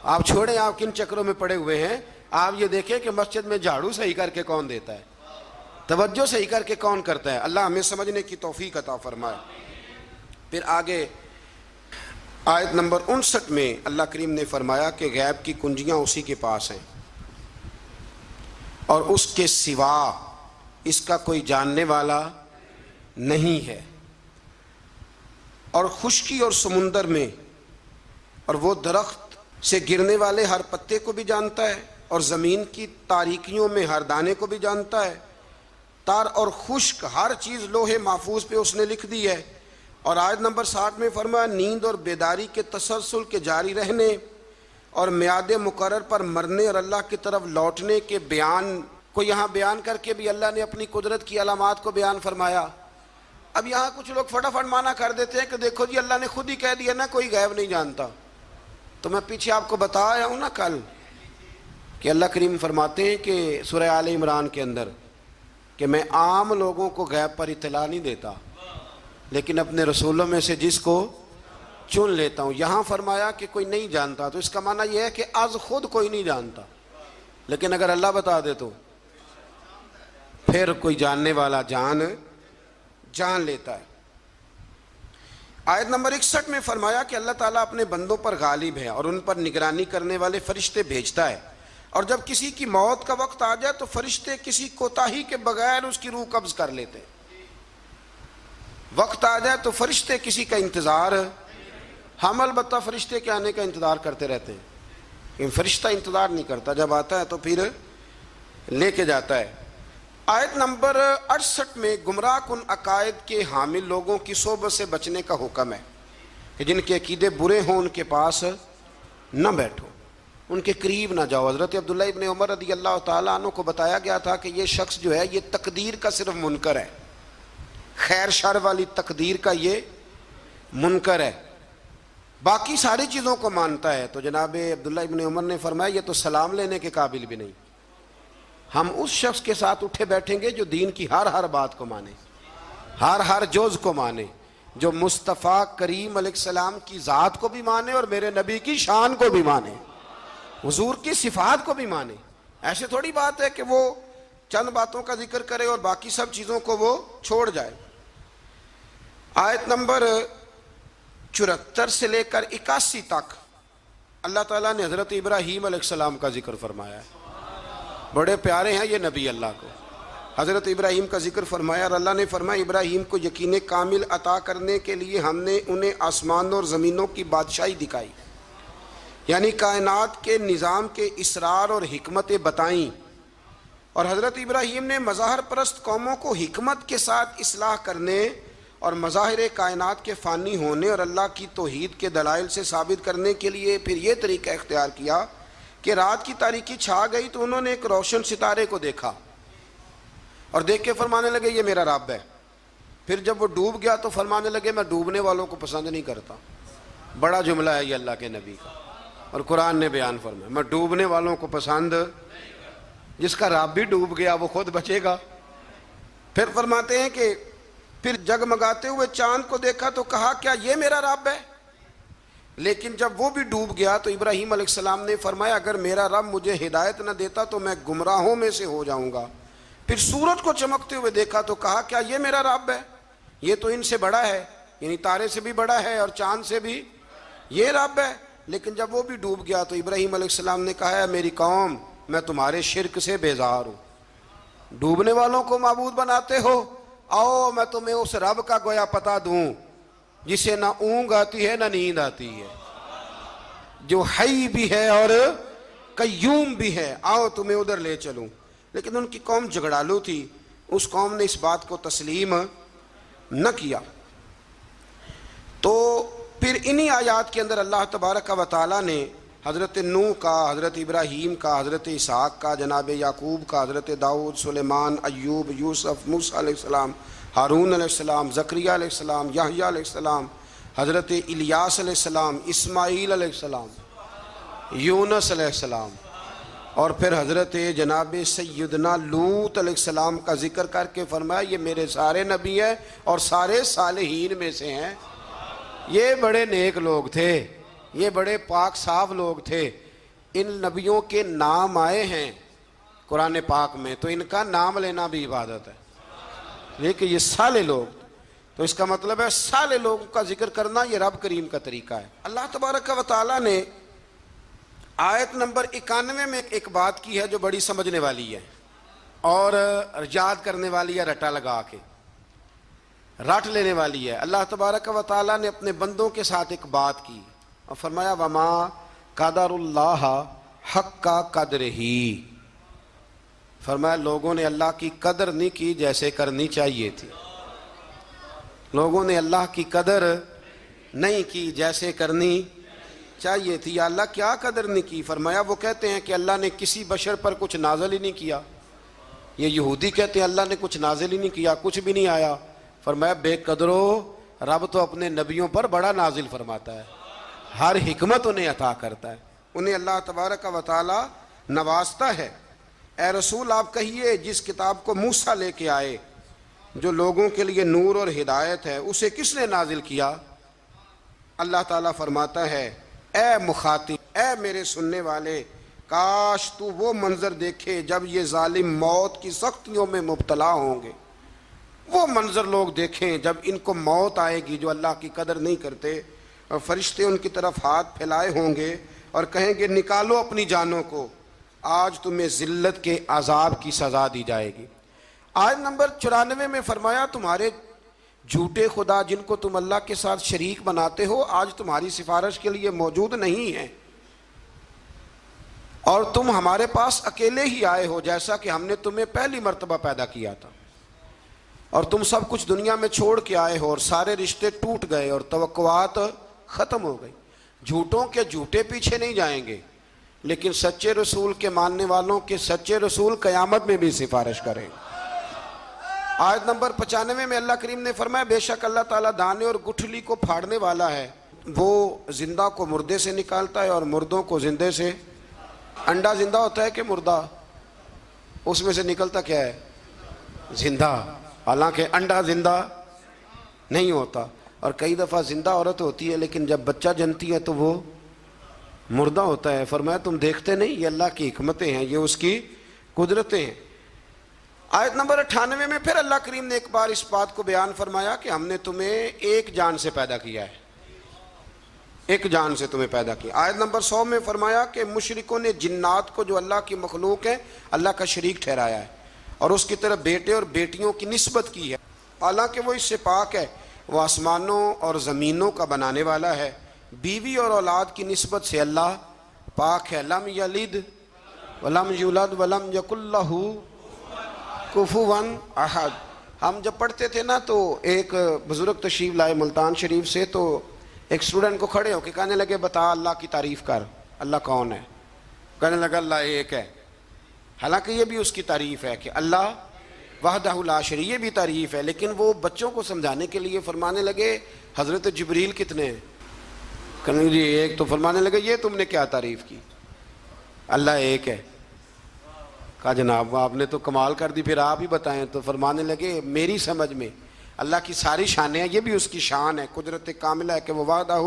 آپ چھوڑیں آپ کن چکروں میں پڑے ہوئے ہیں. آپ یہ دیکھیں کہ مسجد میں جھاڑو صحیح کر کے کون دیتا ہے, توجہ صحیح کر کے کون کرتا ہے. اللہ ہمیں سمجھنے کی توفیق عطا فرمائے. پھر آگے آیت نمبر 59 میں اللہ کریم نے فرمایا کہ غیب کی کنجیاں اسی کے پاس ہیں اور اس کے سوا اس کا کوئی جاننے والا نہیں ہے. اور خشکی اور سمندر میں اور وہ درخت سے گرنے والے ہر پتے کو بھی جانتا ہے اور زمین کی تاریکیوں میں ہر دانے کو بھی جانتا ہے. تار اور خشک ہر چیز لوح محفوظ پہ اس نے لکھ دی ہے. اور آیت نمبر 60 میں فرمایا نیند اور بیداری کے تسلسل کے جاری رہنے اور میعاد مقرر پر مرنے اور اللہ کی طرف لوٹنے کے بیان کو یہاں بیان کر کے بھی اللہ نے اپنی قدرت کی علامات کو بیان فرمایا. اب یہاں کچھ لوگ فٹافٹ مانا کر دیتے ہیں کہ دیکھو جی اللہ نے خود ہی کہہ دیا نا کوئی غیب نہیں جانتا. تو میں پیچھے آپ کو بتایا ہوں نا کل کہ اللہ کریم فرماتے ہیں کہ سورہ آل عمران کے اندر کہ میں عام لوگوں کو غیب پر اطلاع نہیں دیتا لیکن اپنے رسولوں میں سے جس کو چن لیتا ہوں. یہاں فرمایا کہ کوئی نہیں جانتا تو اس کا معنی یہ ہے کہ از خود کوئی نہیں جانتا, لیکن اگر اللہ بتا دے تو پھر کوئی جاننے والا جان لیتا ہے. آیت نمبر 61 میں فرمایا کہ اللہ تعالیٰ اپنے بندوں پر غالب ہے اور ان پر نگرانی کرنے والے فرشتے بھیجتا ہے, اور جب کسی کی موت کا وقت آ جائے تو فرشتے کسی کوتاہی کے بغیر اس کی روح قبض کر لیتے ہیں. وقت آ جائے تو فرشتے کسی کا انتظار, ہم البتہ فرشتے کے آنے کا انتظار کرتے رہتے ہیں, لیکن فرشتہ انتظار نہیں کرتا, جب آتا ہے تو پھر لے کے جاتا ہے. آیت نمبر 68 میں گمراہ کن عقائد کے حامل لوگوں کی صحبت سے بچنے کا حکم ہے کہ جن کے عقیدے برے ہوں ان کے پاس نہ بیٹھو, ان کے قریب نہ جاؤ. حضرت عبداللہ ابن عمر رضی اللہ تعالیٰ عنہ کو بتایا گیا تھا کہ یہ شخص جو ہے یہ تقدیر کا صرف منکر ہے, خیر شر والی تقدیر کا یہ منکر ہے, باقی ساری چیزوں کو مانتا ہے. تو جناب عبداللہ ابن عمر نے فرمایا یہ تو سلام لینے کے قابل بھی نہیں. ہم اس شخص کے ساتھ اٹھے بیٹھیں گے جو دین کی ہر بات کو مانے, ہر جز کو مانے, جو مصطفیٰ کریم علیہ السلام کی ذات کو بھی مانے اور میرے نبی کی شان کو بھی مانے, حضور کی صفات کو بھی مانے. ایسے تھوڑی بات ہے کہ وہ چند باتوں کا ذکر کرے اور باقی سب چیزوں کو وہ چھوڑ جائے. آیت نمبر 74 سے لے کر 81 تک اللہ تعالیٰ نے حضرت ابراہیم علیہ السلام کا ذکر فرمایا ہے. بڑے پیارے ہیں یہ نبی اللہ کو. حضرت ابراہیم کا ذکر فرمایا اور اللہ نے فرمایا ابراہیم کو یقین کامل عطا کرنے کے لیے ہم نے انہیں آسمانوں اور زمینوں کی بادشاہی دکھائی, یعنی کائنات کے نظام کے اسرار اور حکمتیں بتائیں. اور حضرت ابراہیم نے مظاہر پرست قوموں کو حکمت کے ساتھ اصلاح کرنے اور مظاہر کائنات کے فانی ہونے اور اللہ کی توحید کے دلائل سے ثابت کرنے کے لیے پھر یہ طریقہ اختیار کیا کہ رات کی تاریکی چھا گئی تو انہوں نے ایک روشن ستارے کو دیکھا اور دیکھ کے فرمانے لگے یہ میرا رب ہے. پھر جب وہ ڈوب گیا تو فرمانے لگے میں ڈوبنے والوں کو پسند نہیں کرتا. بڑا جملہ ہے یہ اللہ کے نبی کا, اور قرآن نے بیان فرمایا میں ڈوبنے والوں کو پسند, جس کا رب بھی ڈوب گیا وہ خود بچے گا. پھر فرماتے ہیں کہ پھر جگمگاتے ہوئے چاند کو دیکھا تو کہا کیا یہ میرا رب ہے, لیکن جب وہ بھی ڈوب گیا تو ابراہیم علیہ السلام نے فرمایا اگر میرا رب مجھے ہدایت نہ دیتا تو میں گمراہوں میں سے ہو جاؤں گا. پھر سورج کو چمکتے ہوئے دیکھا تو کہا کیا یہ میرا رب ہے, یہ تو ان سے بڑا ہے, یعنی تارے سے بھی بڑا ہے اور چاند سے بھی یہ رب ہے. لیکن جب وہ بھی ڈوب گیا تو ابراہیم علیہ السلام نے کہا میری قوم میں تمہارے شرک سے بیزار ہوں, ڈوبنے والوں کو معبود بناتے ہو, آؤ میں تمہیں اس رب کا گویا پتہ دوں جسے نہ اونگ آتی ہے نہ نیند آتی ہے, جو حی بھی ہے اور قیوم بھی ہے, آؤ تمہیں ادھر لے چلوں. لیکن ان کی قوم جھگڑالو تھی, اس قوم نے اس بات کو تسلیم نہ کیا. تو پھر انہی آیات کے اندر اللہ تبارک و تعالیٰ نے حضرت نوح کا, حضرت ابراہیم کا, حضرت اسحاق کا, جناب یعقوب کا, حضرت داؤد, سلیمان, ایوب, یوسف, موسیٰ علیہ السلام, ہارون علیہ السلام, زکریہ علیہ السلام, یحییٰ علیہ السلام, حضرت الیاس علیہ السلام, اسماعیل علیہ السلام, یونس علیہ السلام, اور پھر حضرت جناب سیدنا لوط علیہ السلام کا ذکر کر کے فرمایا یہ میرے سارے نبی ہیں اور سارے صالحین میں سے ہیں، یہ بڑے نیک لوگ تھے، یہ بڑے پاک صاف لوگ تھے، ان نبیوں کے نام آئے ہیں قرآن پاک میں تو ان کا نام لینا بھی عبادت ہے، لیکن یہ صالح لوگ، تو اس کا مطلب ہے صالح لوگوں کا ذکر کرنا یہ رب کریم کا طریقہ ہے۔ اللہ تبارک و تعالیٰ نے آیت نمبر 91 میں ایک بات کی ہے جو بڑی سمجھنے والی ہے اور یاد کرنے والی ہے، رٹا لگا کے رٹ لینے والی ہے۔ اللہ تبارک و تعالیٰ نے اپنے بندوں کے ساتھ ایک بات کی اور فرمایا وما قدر اللہ حق کا قدر ہی، فرمایا لوگوں نے اللہ کی قدر نہیں کی جیسے کرنی چاہیے تھی، لوگوں نے اللہ کی قدر نہیں کی جیسے کرنی چاہیے تھی۔ یا اللہ کیا قدر نہیں کی؟ فرمایا وہ کہتے ہیں کہ اللہ نے کسی بشر پر کچھ نازل ہی نہیں کیا، یہ یہودی کہتے ہیں اللہ نے کچھ نازل ہی نہیں کیا، کچھ بھی نہیں آیا۔ فرمایا بے قدرو، رب تو اپنے نبیوں پر بڑا نازل فرماتا ہے، ہر حکمت انہیں عطا کرتا ہے، انہیں اللہ تبارک و تعالی نوازتا ہے۔ اے رسول آپ کہیے جس کتاب کو موسیٰ لے کے آئے جو لوگوں کے لیے نور اور ہدایت ہے اسے کس نے نازل کیا؟ اللہ تعالیٰ فرماتا ہے اے مخاطب، اے میرے سننے والے، کاش تو وہ منظر دیکھے جب یہ ظالم موت کی سختیوں میں مبتلا ہوں گے، وہ منظر لوگ دیکھیں جب ان کو موت آئے گی جو اللہ کی قدر نہیں کرتے، اور فرشتے ان کی طرف ہاتھ پھیلائے ہوں گے اور کہیں گے نکالو اپنی جانوں کو، آج تمہیں ذلت کے عذاب کی سزا دی جائے گی۔ آیت نمبر 94 میں فرمایا تمہارے جھوٹے خدا جن کو تم اللہ کے ساتھ شریک بناتے ہو آج تمہاری سفارش کے لیے موجود نہیں ہیں، اور تم ہمارے پاس اکیلے ہی آئے ہو جیسا کہ ہم نے تمہیں پہلی مرتبہ پیدا کیا تھا، اور تم سب کچھ دنیا میں چھوڑ کے آئے ہو اور سارے رشتے ٹوٹ گئے اور توقعات ختم ہو گئی۔ جھوٹوں کے جھوٹے پیچھے نہیں جائیں گے، لیکن سچے رسول کے ماننے والوں کے سچے رسول قیامت میں بھی سفارش کریں گے۔ آیت نمبر 95 میں اللہ کریم نے فرمایا بے شک اللہ تعالیٰ دانے اور گٹھلی کو پھاڑنے والا ہے، وہ زندہ کو مردے سے نکالتا ہے اور مردوں کو زندے سے۔ انڈا زندہ ہوتا ہے کہ مردہ؟ اس میں سے نکلتا کیا ہے؟ زندہ، حالانکہ انڈا زندہ نہیں ہوتا، اور کئی دفعہ زندہ عورت ہوتی ہے لیکن جب بچہ جنتی ہے تو وہ مردہ ہوتا ہے۔ فرمایا تم دیکھتے نہیں، یہ اللہ کی حکمتیں ہیں، یہ اس کی قدرتیں ہیں۔ آیت نمبر 98 میں پھر اللہ کریم نے ایک بار اس بات کو بیان فرمایا کہ ہم نے تمہیں ایک جان سے پیدا کیا ہے، ایک جان سے تمہیں پیدا کیا۔ آیت نمبر 100 میں فرمایا کہ مشرکوں نے جنات کو جو اللہ کی مخلوق ہے اللہ کا شریک ٹھہرایا ہے اور اس کی طرف بیٹے اور بیٹیوں کی نسبت کی ہے، حالانکہ وہ اس سے پاک ہے، وہ آسمانوں اور زمینوں کا بنانے والا ہے۔ بیوی اور اولاد کی نسبت سے اللہ پاک ہے۔ لم یلد ولم یولد ولم یکن لہ کفوا احد۔ ہم جب پڑھتے تھے نا تو ایک بزرگ تشریف لائے ملتان شریف سے، تو ایک اسٹوڈنٹ کو کھڑے ہو کے کہنے لگے بتا اللہ کی تعریف کر، اللہ کون ہے؟ کہنے لگا اللہ ایک ہے، حالانکہ یہ بھی اس کی تعریف ہے کہ اللہ وحدہ لا شریک، یہ بھی تعریف ہے، لیکن وہ بچوں کو سمجھانے کے لیے فرمانے لگے حضرت جبریل کتنے ہیں؟ کہنے لگے ایک، تو فرمانے لگے یہ تم نے کیا تعریف کی؟ اللہ ایک ہے۔ کہا جناب آپ نے تو کمال کر دی، پھر آپ ہی بتائیں۔ تو فرمانے لگے میری سمجھ میں اللہ کی ساری شانیں ہیں، یہ بھی اس کی شان ہے، قدرت کاملہ ہے کہ وہ وحدہ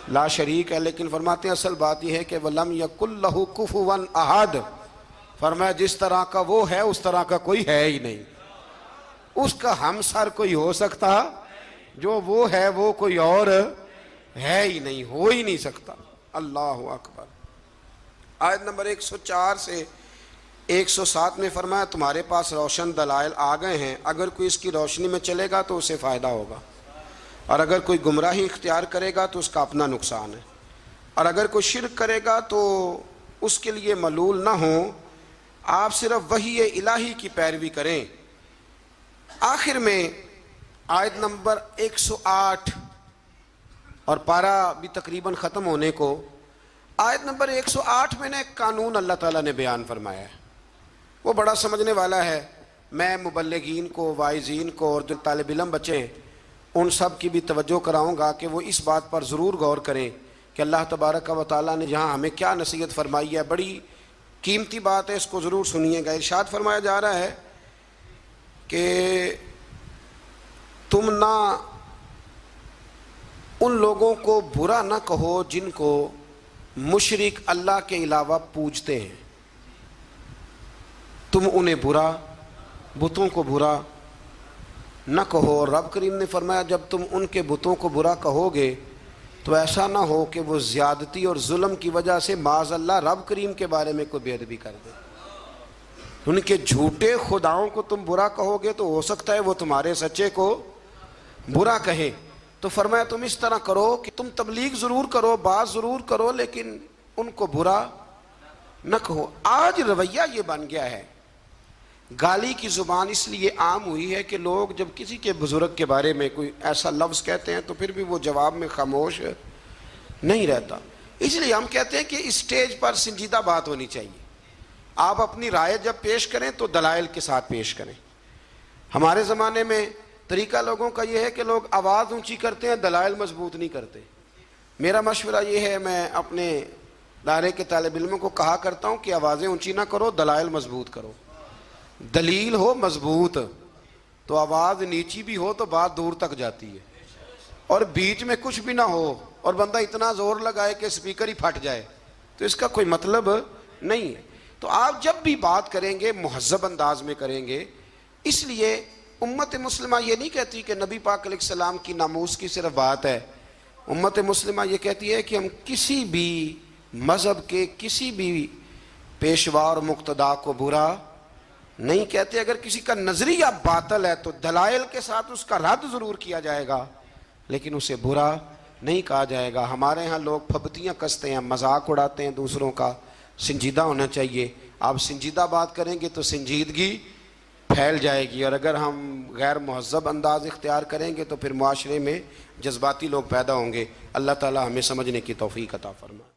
لا شریک ہے، لیکن فرماتے ہیں اصل بات یہ ہے کہ وَلَمْ يَكُنْ لَهُ كُفُوًا أَحَدٌ، فرمایا جس طرح کا وہ ہے اس طرح کا کوئی ہے ہی نہیں، اس کا ہمسر کوئی ہو سکتا؟ جو وہ ہے وہ کوئی اور ہے ہی نہیں، ہو ہی نہیں سکتا۔ اللہ اکبر۔ آیت نمبر 104 سے 107 میں فرمایا تمہارے پاس روشن دلائل آ گئے ہیں، اگر کوئی اس کی روشنی میں چلے گا تو اسے فائدہ ہوگا، اور اگر کوئی گمراہی اختیار کرے گا تو اس کا اپنا نقصان ہے، اور اگر کوئی شرک کرے گا تو اس کے لیے ملول نہ ہو، آپ صرف وحی الہی کی پیروی کریں۔ آخر میں آیت نمبر 108 اور پارہ بھی تقریباً ختم ہونے کو، آیت نمبر 108 میں نے ایک قانون اللہ تعالیٰ نے بیان فرمایا ہے، وہ بڑا سمجھنے والا ہے۔ میں مبلغین کو، واعظین کو اور جو طالب علم بچے ہیں ان سب کی بھی توجہ کراؤں گا کہ وہ اس بات پر ضرور غور کریں کہ اللہ تبارک و تعالیٰ نے جہاں ہمیں کیا نصیحت فرمائی ہے۔ بڑی قیمتی بات ہے، اس کو ضرور سنیے گا۔ ارشاد فرمایا جا رہا ہے کہ تم نہ ان لوگوں کو برا نہ کہو جن کو مشرک اللہ کے علاوہ پوجتے ہیں، تم انہیں برا، بتوں کو برا نہ کہو۔ اور رب کریم نے فرمایا جب تم ان کے بتوں کو برا کہو گے تو ایسا نہ ہو کہ وہ زیادتی اور ظلم کی وجہ سے معاذ اللہ رب کریم کے بارے میں کوئی بے ادبی کر دے۔ ان کے جھوٹے خداؤں کو تم برا کہو گے تو ہو سکتا ہے وہ تمہارے سچے کو برا کہیں۔ تو فرمایا تم اس طرح کرو کہ تم تبلیغ ضرور کرو، بات ضرور کرو، لیکن ان کو برا نہ کہو۔ آج رویہ یہ بن گیا ہے، گالی کی زبان اس لیے عام ہوئی ہے کہ لوگ جب کسی کے بزرگ کے بارے میں کوئی ایسا لفظ کہتے ہیں تو پھر بھی وہ جواب میں خاموش نہیں رہتا۔ اس لیے ہم کہتے ہیں کہ اسٹیج پر سنجیدہ بات ہونی چاہیے۔ آپ اپنی رائے جب پیش کریں تو دلائل کے ساتھ پیش کریں۔ ہمارے زمانے میں طریقہ لوگوں کا یہ ہے کہ لوگ آواز اونچی کرتے ہیں، دلائل مضبوط نہیں کرتے۔ میرا مشورہ یہ ہے، میں اپنے دائرے کے طالب علموں کو کہا کرتا ہوں کہ آوازیں اونچی نہ کرو، دلائل مضبوط کرو۔ دلیل ہو مضبوط تو آواز نیچی بھی ہو تو بات دور تک جاتی ہے، اور بیچ میں کچھ بھی نہ ہو اور بندہ اتنا زور لگائے کہ سپیکر ہی پھٹ جائے تو اس کا کوئی مطلب نہیں ہے۔ تو آپ جب بھی بات کریں گے مہذب انداز میں کریں گے۔ اس لیے امت مسلمہ یہ نہیں کہتی کہ نبی پاک علیہ السلام کی ناموس کی صرف بات ہے، امت مسلمہ یہ کہتی ہے کہ ہم کسی بھی مذہب کے کسی بھی پیشوا اور مقتدا کو برا نہیں کہتے۔ اگر کسی کا نظریہ باطل ہے تو دلائل کے ساتھ اس کا رد ضرور کیا جائے گا، لیکن اسے برا نہیں کہا جائے گا۔ ہمارے ہاں لوگ پھبتیاں کستے ہیں، مذاق اڑاتے ہیں دوسروں کا۔ سنجیدہ ہونا چاہیے۔ آپ سنجیدہ بات کریں گے تو سنجیدگی پھیل جائے گی، اور اگر ہم غیر مہذب انداز اختیار کریں گے تو پھر معاشرے میں جذباتی لوگ پیدا ہوں گے۔ اللہ تعالی ہمیں سمجھنے کی توفیق عطا فرمائے۔